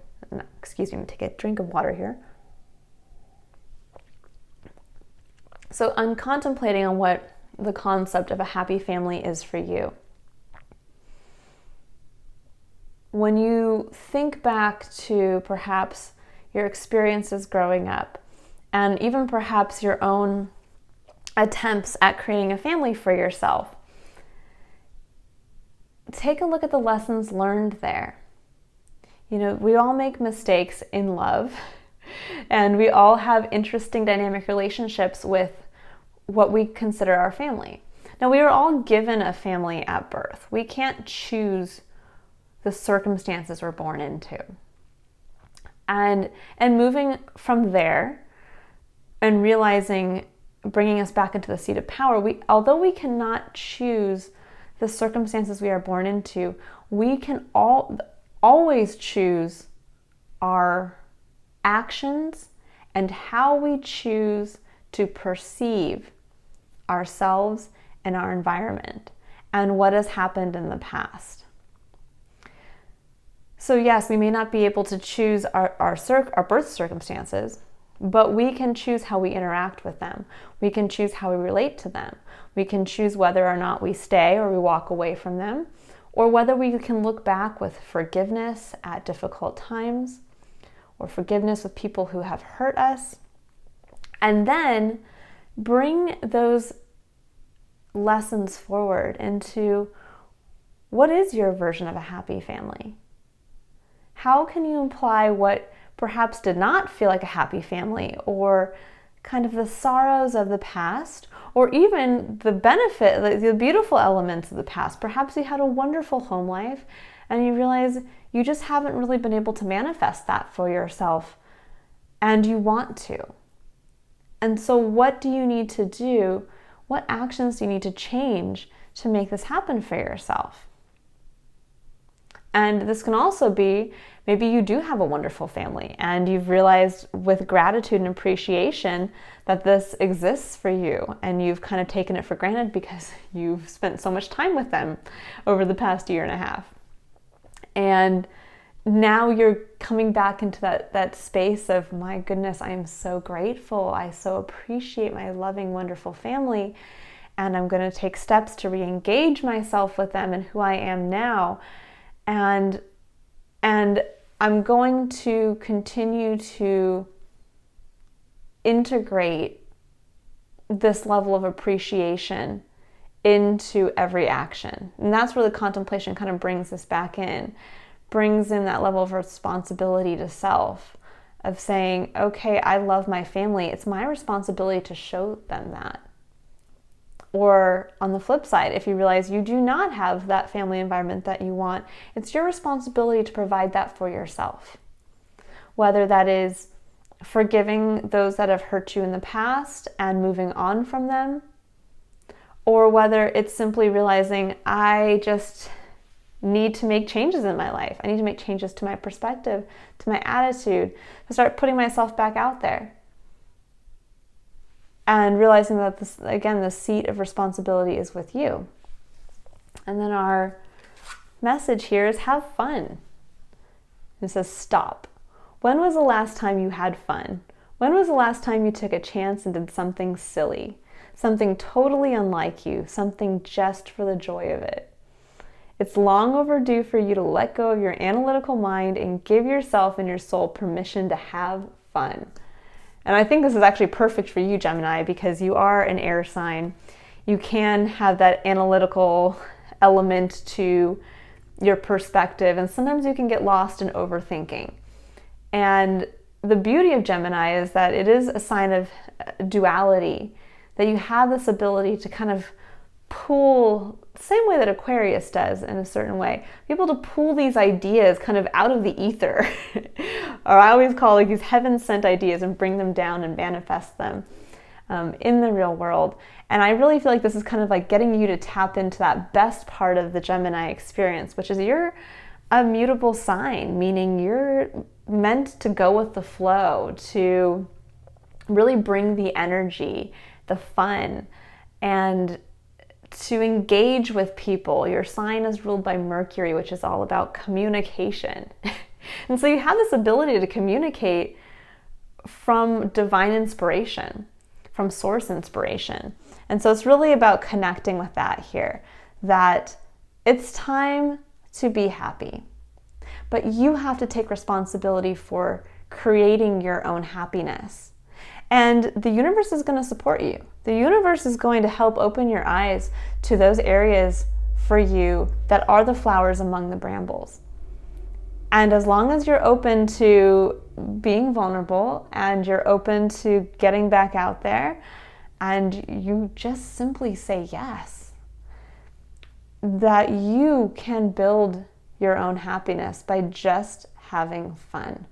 Excuse me, I'm gonna take a drink of water here. So I'm contemplating on what the concept of a happy family is for you. When you think back to perhaps your experiences growing up, and even perhaps your own attempts at creating a family for yourself, take a look at the lessons learned there. We all make mistakes in love, and we all have interesting dynamic relationships with what we consider our family. Now, we are all given a family at birth. We can't choose the circumstances we're born into. And moving from there and realizing, bringing us back into the seat of power, although we cannot choose the circumstances we are born into, we can always choose our actions and how we choose to perceive ourselves and our environment and what has happened in the past. So yes, we may not be able to choose our birth circumstances, but we can choose how we interact with them. We can choose how we relate to them. We can choose whether or not we stay or we walk away from them, or whether we can look back with forgiveness at difficult times, or forgiveness with people who have hurt us, and then bring those lessons forward into what is your version of a happy family? How can you apply what perhaps did not feel like a happy family, or kind of the sorrows of the past, or even the benefit, the beautiful elements of the past? Perhaps you had a wonderful home life and you realize you just haven't really been able to manifest that for yourself, and you want to. And so what do you need to do? What actions do you need to change to make this happen for yourself? And this can also be, maybe you do have a wonderful family and you've realized with gratitude and appreciation that this exists for you, and you've kind of taken it for granted because you've spent so much time with them over the past year and a half. And now you're coming back into that space of, my goodness, I am so grateful. I so appreciate my loving, wonderful family. And I'm going to take steps to re-engage myself with them and who I am now. And I'm going to continue to integrate this level of appreciation into every action. And that's where the contemplation kind of brings us back in, brings in that level of responsibility to self, of saying, okay, I love my family. It's my responsibility to show them that. Or on the flip side, if you realize you do not have that family environment that you want, it's your responsibility to provide that for yourself. Whether that is forgiving those that have hurt you in the past and moving on from them, or whether it's simply realizing, I just need to make changes in my life. I need to make changes to my perspective, to my attitude, to start putting myself back out there. And realizing that this, again, the seat of responsibility is with you. And then our message here is have fun. It says stop. When was the last time you had fun? When was the last time you took a chance and did something silly? Something totally unlike you, something just for the joy of it. It's long overdue for you to let go of your analytical mind and give yourself and your soul permission to have fun. And I think this is actually perfect for you, Gemini, because you are an air sign. You can have that analytical element to your perspective, and sometimes you can get lost in overthinking. And the beauty of Gemini is that it is a sign of duality, that you have this ability to kind of pull, same way that Aquarius does in a certain way, be able to pull these ideas kind of out of the ether, or I always call like these heaven-sent ideas, and bring them down and manifest them in the real world. And I really feel like this is kind of like getting you to tap into that best part of the Gemini experience, which is you're a mutable sign, meaning you're meant to go with the flow, to really bring the energy, the fun, and to engage with people. Your sign is ruled by Mercury, which is all about communication. And so you have this ability to communicate from divine inspiration, from source inspiration. And so it's really about connecting with that here, that it's time to be happy. But you have to take responsibility for creating your own happiness. And the universe is going to support you. The universe is going to help open your eyes to those areas for you that are the flowers among the brambles. And as long as you're open to being vulnerable and you're open to getting back out there and you just simply say yes, that you can build your own happiness by just having fun.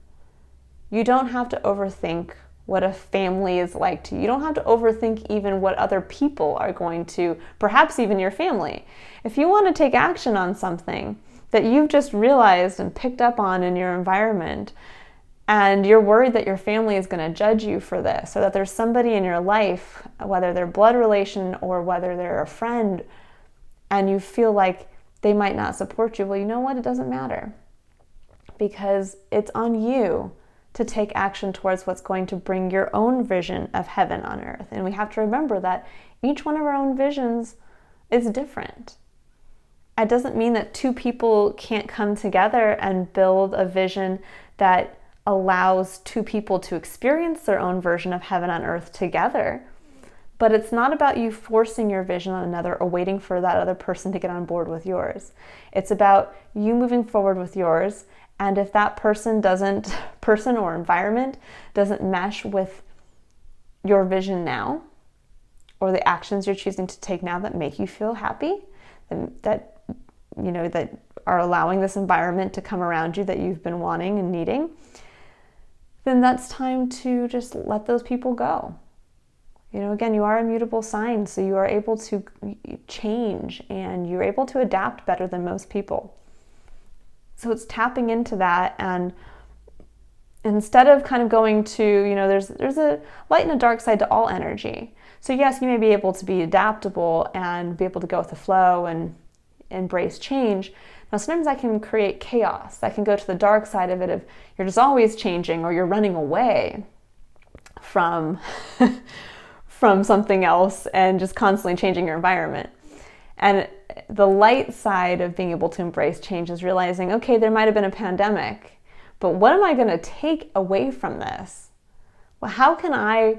You don't have to overthink what a family is like to you. You don't have to overthink even what other people are going to, perhaps even your family. If you want to take action on something that you've just realized and picked up on in your environment, and you're worried that your family is going to judge you for this, or that there's somebody in your life, whether they're blood relation or whether they're a friend, and you feel like they might not support you, well, you know what? It doesn't matter, because it's on you to take action towards what's going to bring your own vision of heaven on earth. And we have to remember that each one of our own visions is different. It doesn't mean that two people can't come together and build a vision that allows two people to experience their own version of heaven on earth together. But it's not about you forcing your vision on another or waiting for that other person to get on board with yours. It's about you moving forward with yours. And if that person or environment doesn't mesh with your vision now, or the actions you're choosing to take now that make you feel happy, that are allowing this environment to come around you that you've been wanting and needing, then that's time to just let those people go. Again, you are a mutable sign, so you are able to change and you're able to adapt better than most people. So it's tapping into that, and instead of kind of going to, there's a light and a dark side to all energy. So yes, you may be able to be adaptable and be able to go with the flow and embrace change. Now, sometimes that can create chaos. That can go to the dark side of it, if you're just always changing or you're running away from something else and just constantly changing your environment. And the light side of being able to embrace change is realizing, okay, there might have been a pandemic, but what am I going to take away from this? Well, how can I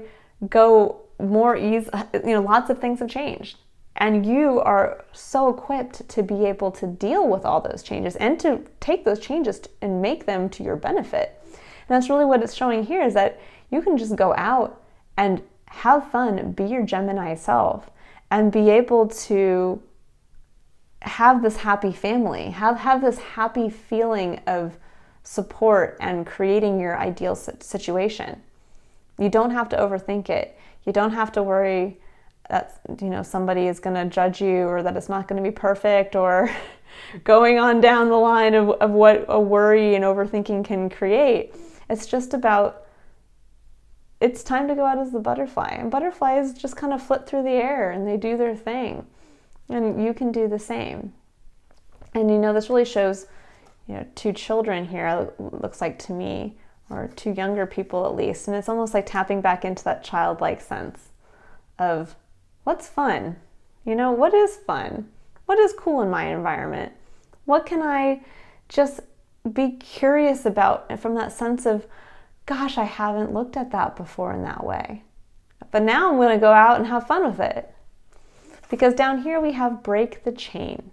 go more easy? Lots of things have changed. And you are so equipped to be able to deal with all those changes and to take those changes and make them to your benefit. And that's really what it's showing here, is that you can just go out and have fun, be your Gemini self, and be able to have this happy family, have this happy feeling of support and creating your ideal situation. You don't have to overthink it. You don't have to worry that somebody is going to judge you, or that it's not going to be perfect, or going on down the line of what a worry and overthinking can create. It's just about, it's time to go out as the butterfly. And butterflies just kind of flit through the air and they do their thing. And you can do the same. And this really shows, two children here, looks like to me, or two younger people at least. And it's almost like tapping back into that childlike sense of what's fun? What is fun? What is cool in my environment? What can I just be curious about? And from that sense of, gosh, I haven't looked at that before in that way. But now I'm going to go out and have fun with it. Because down here we have break the chain,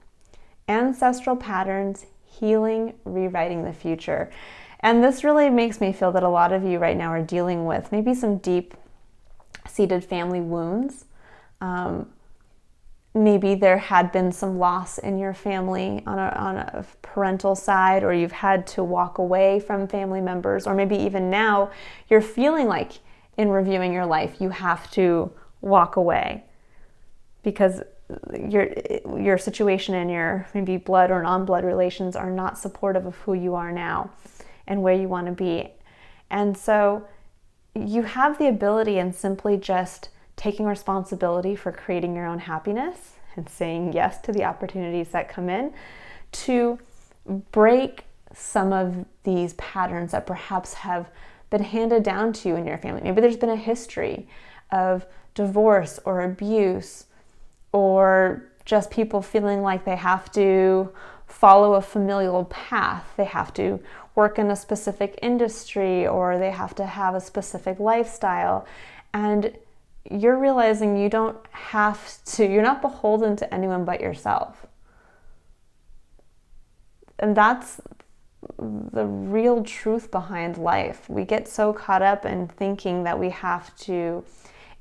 ancestral patterns, healing, rewriting the future. And this really makes me feel that a lot of you right now are dealing with maybe some deep-seated family wounds. Maybe there had been some loss in your family on a parental side, or you've had to walk away from family members, or maybe even now you're feeling like in reviewing your life you have to walk away because your situation and your maybe blood or non-blood relations are not supportive of who you are now and where you want to be. And so you have the ability in simply just taking responsibility for creating your own happiness and saying yes to the opportunities that come in, to break some of these patterns that perhaps have been handed down to you in your family. Maybe there's been a history of divorce or abuse, or just people feeling like they have to follow a familial path. They have to work in a specific industry, or they have to have a specific lifestyle. And you're realizing you don't have to, you're not beholden to anyone but yourself. And that's the real truth behind life. We get so caught up in thinking that we have to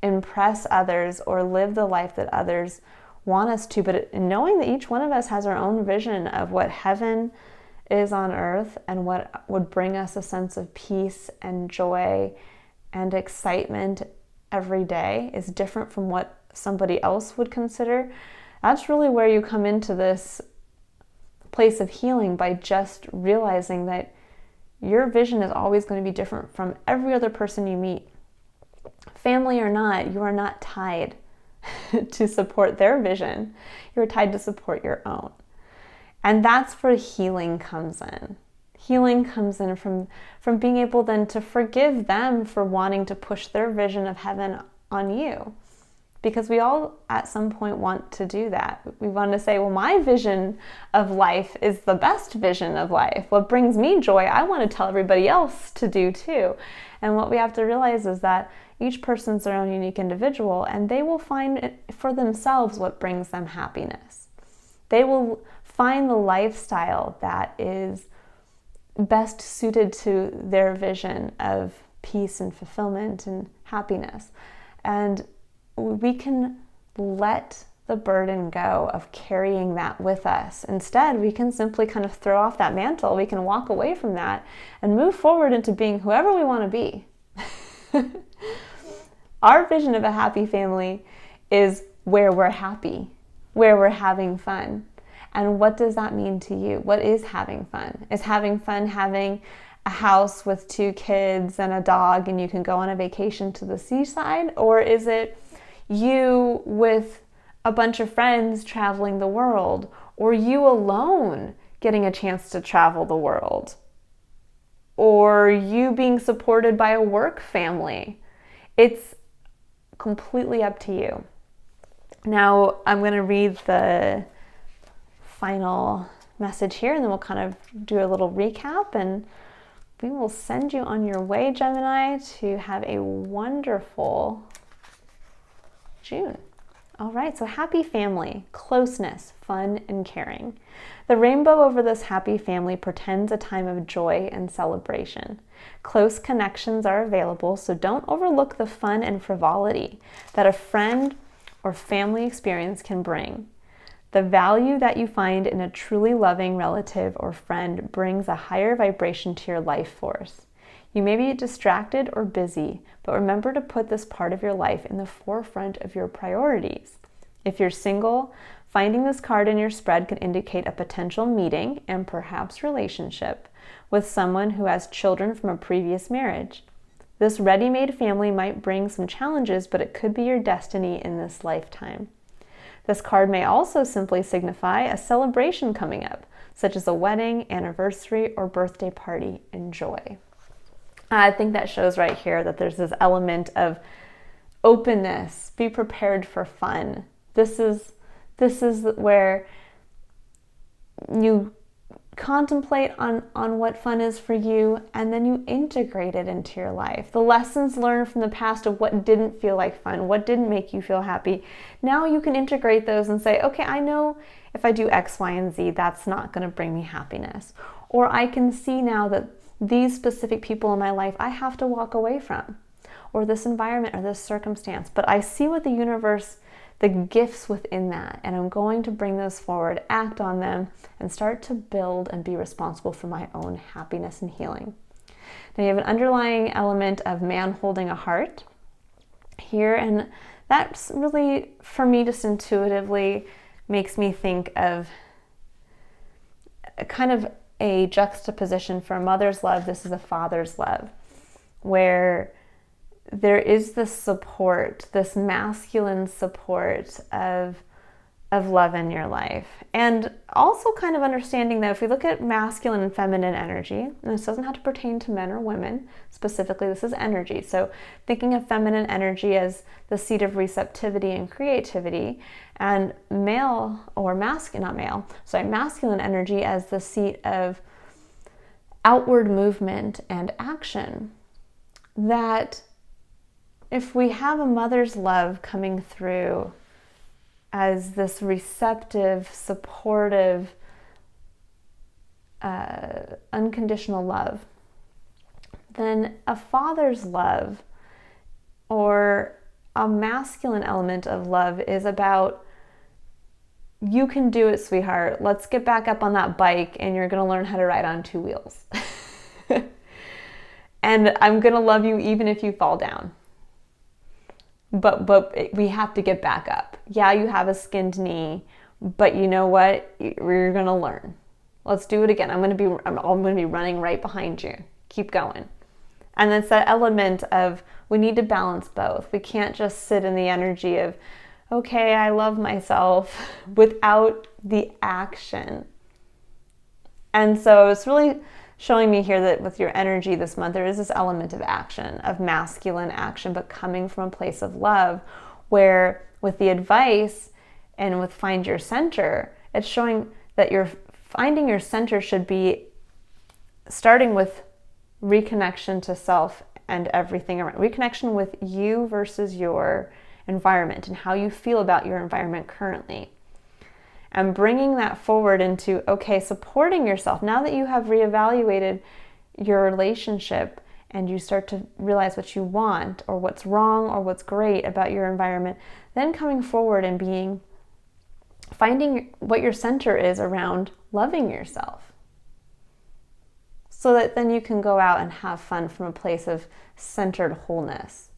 impress others or live the life that others want us to, but knowing that each one of us has our own vision of what heaven is on earth and what would bring us a sense of peace and joy and excitement every day is different from what somebody else would consider. That's really where you come into this place of healing, by just realizing that your vision is always going to be different from every other person you meet. Family or not, you are not tied to support their vision. You're tied to support your own. And that's where healing comes in. Healing comes in from being able then to forgive them for wanting to push their vision of heaven on you. Because we all at some point want to do that. We want to say, well, my vision of life is the best vision of life. What brings me joy, I want to tell everybody else to do too. And what we have to realize is that each person's their own unique individual, and they will find it for themselves what brings them happiness. They will find the lifestyle that is best suited to their vision of peace and fulfillment and happiness. And we can let the burden go of carrying that with us. Instead, we can simply kind of throw off that mantle. We can walk away from that and move forward into being whoever we want to be. Our vision of a happy family is where we're happy, where we're having fun. And what does that mean to you? What is having fun? Is having fun having a house with 2 kids and a dog and you can go on a vacation to the seaside? Or is it you with a bunch of friends traveling the world, or you alone getting a chance to travel the world, or you being supported by a work family? It's completely up to you. Now, I'm going to read the final message here, and then we'll kind of do a little recap, and we will send you on your way, Gemini, to have a wonderful June. All right, so happy family, closeness, fun, and caring. The rainbow over this happy family portends a time of joy and celebration. Close connections are available, so don't overlook the fun and frivolity that a friend or family experience can bring. The value that you find in a truly loving relative or friend brings a higher vibration to your life force. You may be distracted or busy, but remember to put this part of your life in the forefront of your priorities. If you're single, finding this card in your spread can indicate a potential meeting and perhaps relationship with someone who has children from a previous marriage. This ready-made family might bring some challenges, but it could be your destiny in this lifetime. This card may also simply signify a celebration coming up, such as a wedding, anniversary, or birthday party. Enjoy. I think that shows right here that there's this element of openness. Be prepared for fun. This is where you contemplate on what fun is for you, and then you integrate it into your life. The lessons learned from the past of what didn't feel like fun, what didn't make you feel happy. Now you can integrate those and say, okay, I know if I do X, Y, and Z, that's not going to bring me happiness. Or I can see now that these specific people in my life I have to walk away from, or this environment or this circumstance. But I see what the universe, the gifts within that, and I'm going to bring those forward, act on them, and start to build and be responsible for my own happiness and healing. Now you have an underlying element of man holding a heart here, and that's really, for me, just intuitively makes me think of a kind of a juxtaposition for a mother's love. This is a father's love, where there is this support, this masculine support of of love in your life. And also kind of understanding that if we look at masculine and feminine energy, and this doesn't have to pertain to men or women, specifically this is energy. So thinking of feminine energy as the seat of receptivity and creativity, and masculine energy as the seat of outward movement and action. That if we have a mother's love coming through as this receptive, supportive, unconditional love, then a father's love or a masculine element of love is about, you can do it, sweetheart. Let's get back up on that bike and you're going to learn how to ride on 2 wheels. And I'm going to love you even if you fall down. But we have to get back up. Yeah, you have a skinned knee, but you know what? You're going to learn. Let's do it again. I'm going to be running right behind you. Keep going. And that's that element of, we need to balance both. We can't just sit in the energy of, okay, I love myself, without the action. And so it's really showing me here that with your energy this month, there is this element of action, of masculine action, but coming from a place of love, where with the advice and with find your center, it's showing that you're finding your center should be starting with reconnection to self and everything around. Reconnection with you versus your environment and how you feel about your environment currently. And bringing that forward into, okay, supporting yourself. Now that you have reevaluated your relationship and you start to realize what you want or what's wrong or what's great about your environment, then coming forward and finding what your center is around loving yourself. So that then you can go out and have fun from a place of centered wholeness,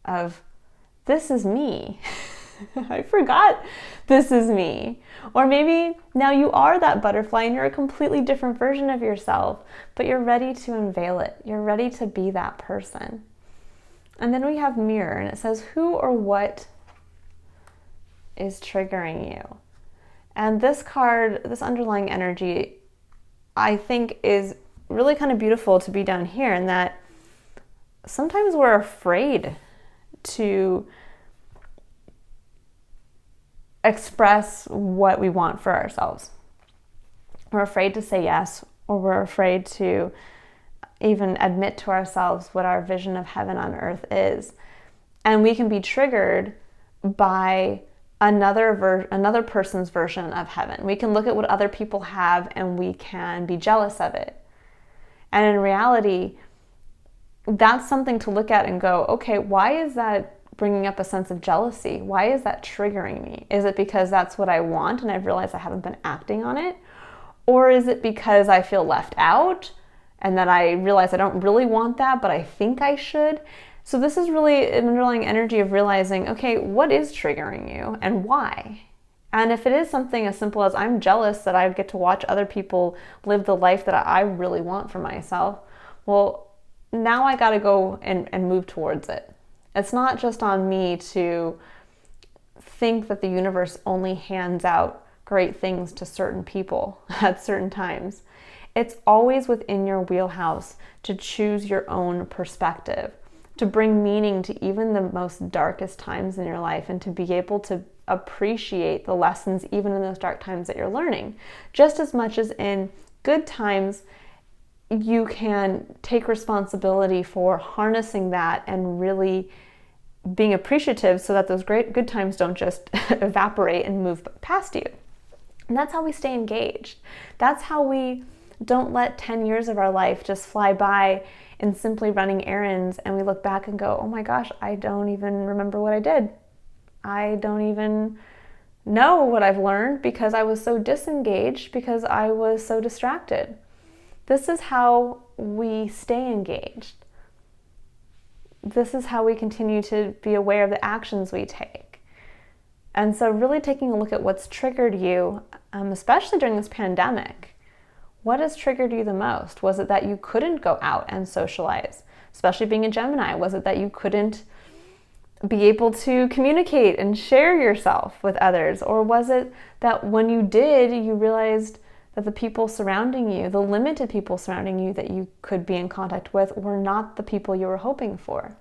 of, this is me. I forgot this is me. Or maybe now you are that butterfly and you're a completely different version of yourself, but you're ready to unveil it. You're ready to be that person. And then we have mirror, and it says, who or what is triggering you? And this card, this underlying energy, I think is really kind of beautiful to be down here, in that sometimes we're afraid to express what we want for ourselves. We're afraid to say yes, or we're afraid to even admit to ourselves what our vision of heaven on earth is. And we can be triggered by another person's version of heaven. We can look at what other people have and we can be jealous of it. And in reality, that's something to look at and go, okay, why is that bringing up a sense of jealousy? Why is that triggering me? Is it because that's what I want and I've realized I haven't been acting on it? Or is it because I feel left out and that I realize I don't really want that, but I think I should? So this is really an underlying energy of realizing, okay, what is triggering you and why? And if it is something as simple as, I'm jealous that I get to watch other people live the life that I really want for myself, well, now I got to go and move towards it. It's not just on me to think that the universe only hands out great things to certain people at certain times. It's always within your wheelhouse to choose your own perspective, to bring meaning to even the most darkest times in your life, and to be able to appreciate the lessons even in those dark times that you're learning. Just as much as in good times, you can take responsibility for harnessing that and really being appreciative so that those good times don't just evaporate and move past you. And that's how we stay engaged. That's how we don't let 10 years of our life just fly by in simply running errands, and we look back and go, oh my gosh, I don't even remember what I did. I don't even know what I've learned because I was so disengaged, because I was so distracted. This is how we stay engaged. This is how we continue to be aware of the actions we take. And so really taking a look at what's triggered you, especially during this pandemic. What has triggered you the most? Was it that you couldn't go out and socialize? Especially being a Gemini, was it that you couldn't be able to communicate and share yourself with others? Or was it that when you did, you realized that the people surrounding you, the limited people surrounding you that you could be in contact with, were not the people you were hoping for?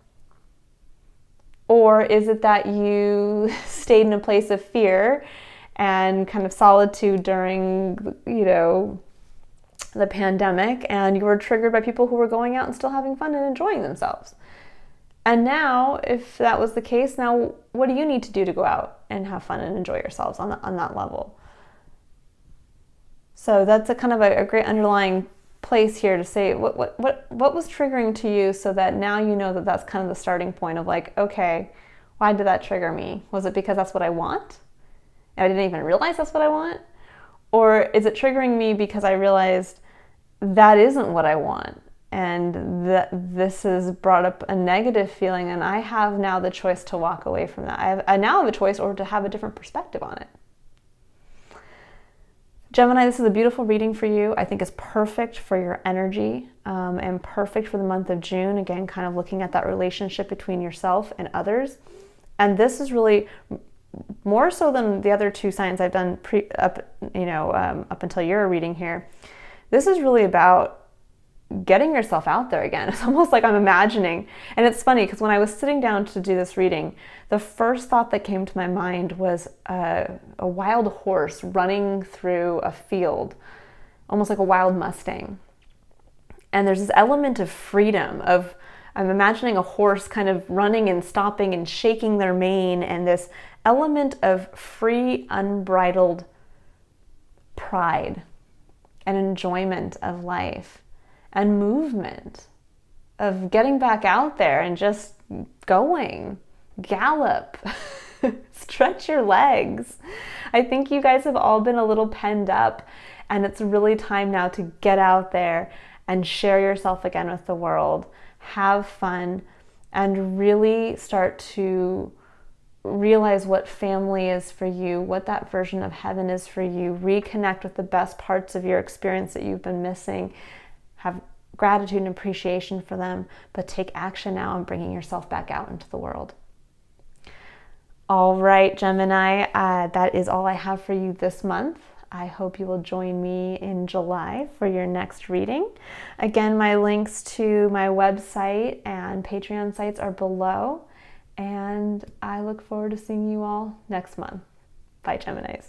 Or is it that you stayed in a place of fear and kind of solitude during, the pandemic, and you were triggered by people who were going out and still having fun and enjoying themselves? And now, if that was the case, now what do you need to do to go out and have fun and enjoy yourselves on that level? So that's a kind of a great underlying place here to say what was triggering to you, so that now you know that that's kind of the starting point of like, okay, why did that trigger me? Was it because that's what I want and I didn't even realize that's what I want? Or is it triggering me because I realized that isn't what I want, and that this has brought up a negative feeling, and I have now the choice to walk away from that. I now have a choice, or to have a different perspective on it. Gemini, this is a beautiful reading for you. I think it's perfect for your energy, and perfect for the month of June. Again, kind of looking at that relationship between yourself and others. And this is really more so than the other two signs I've done up until your reading here. This is really about getting yourself out there again. It's almost like I'm imagining. And it's funny because when I was sitting down to do this reading, the first thought that came to my mind was a wild horse running through a field, almost like a wild Mustang. And there's this element of freedom, I'm imagining a horse kind of running and stopping and shaking their mane, and this element of free, unbridled pride and enjoyment of life and movement, of getting back out there and just going, gallop, stretch your legs. I think you guys have all been a little penned up, and it's really time now to get out there and share yourself again with the world, have fun, and really start to realize what family is for you, what that version of heaven is for you. Reconnect with the best parts of your experience that you've been missing. Have gratitude and appreciation for them, but take action now in bringing yourself back out into the world. All right, Gemini, that is all I have for you this month. I hope you will join me in July for your next reading. Again, my links to my website and Patreon sites are below, and I look forward to seeing you all next month. Bye, Geminis.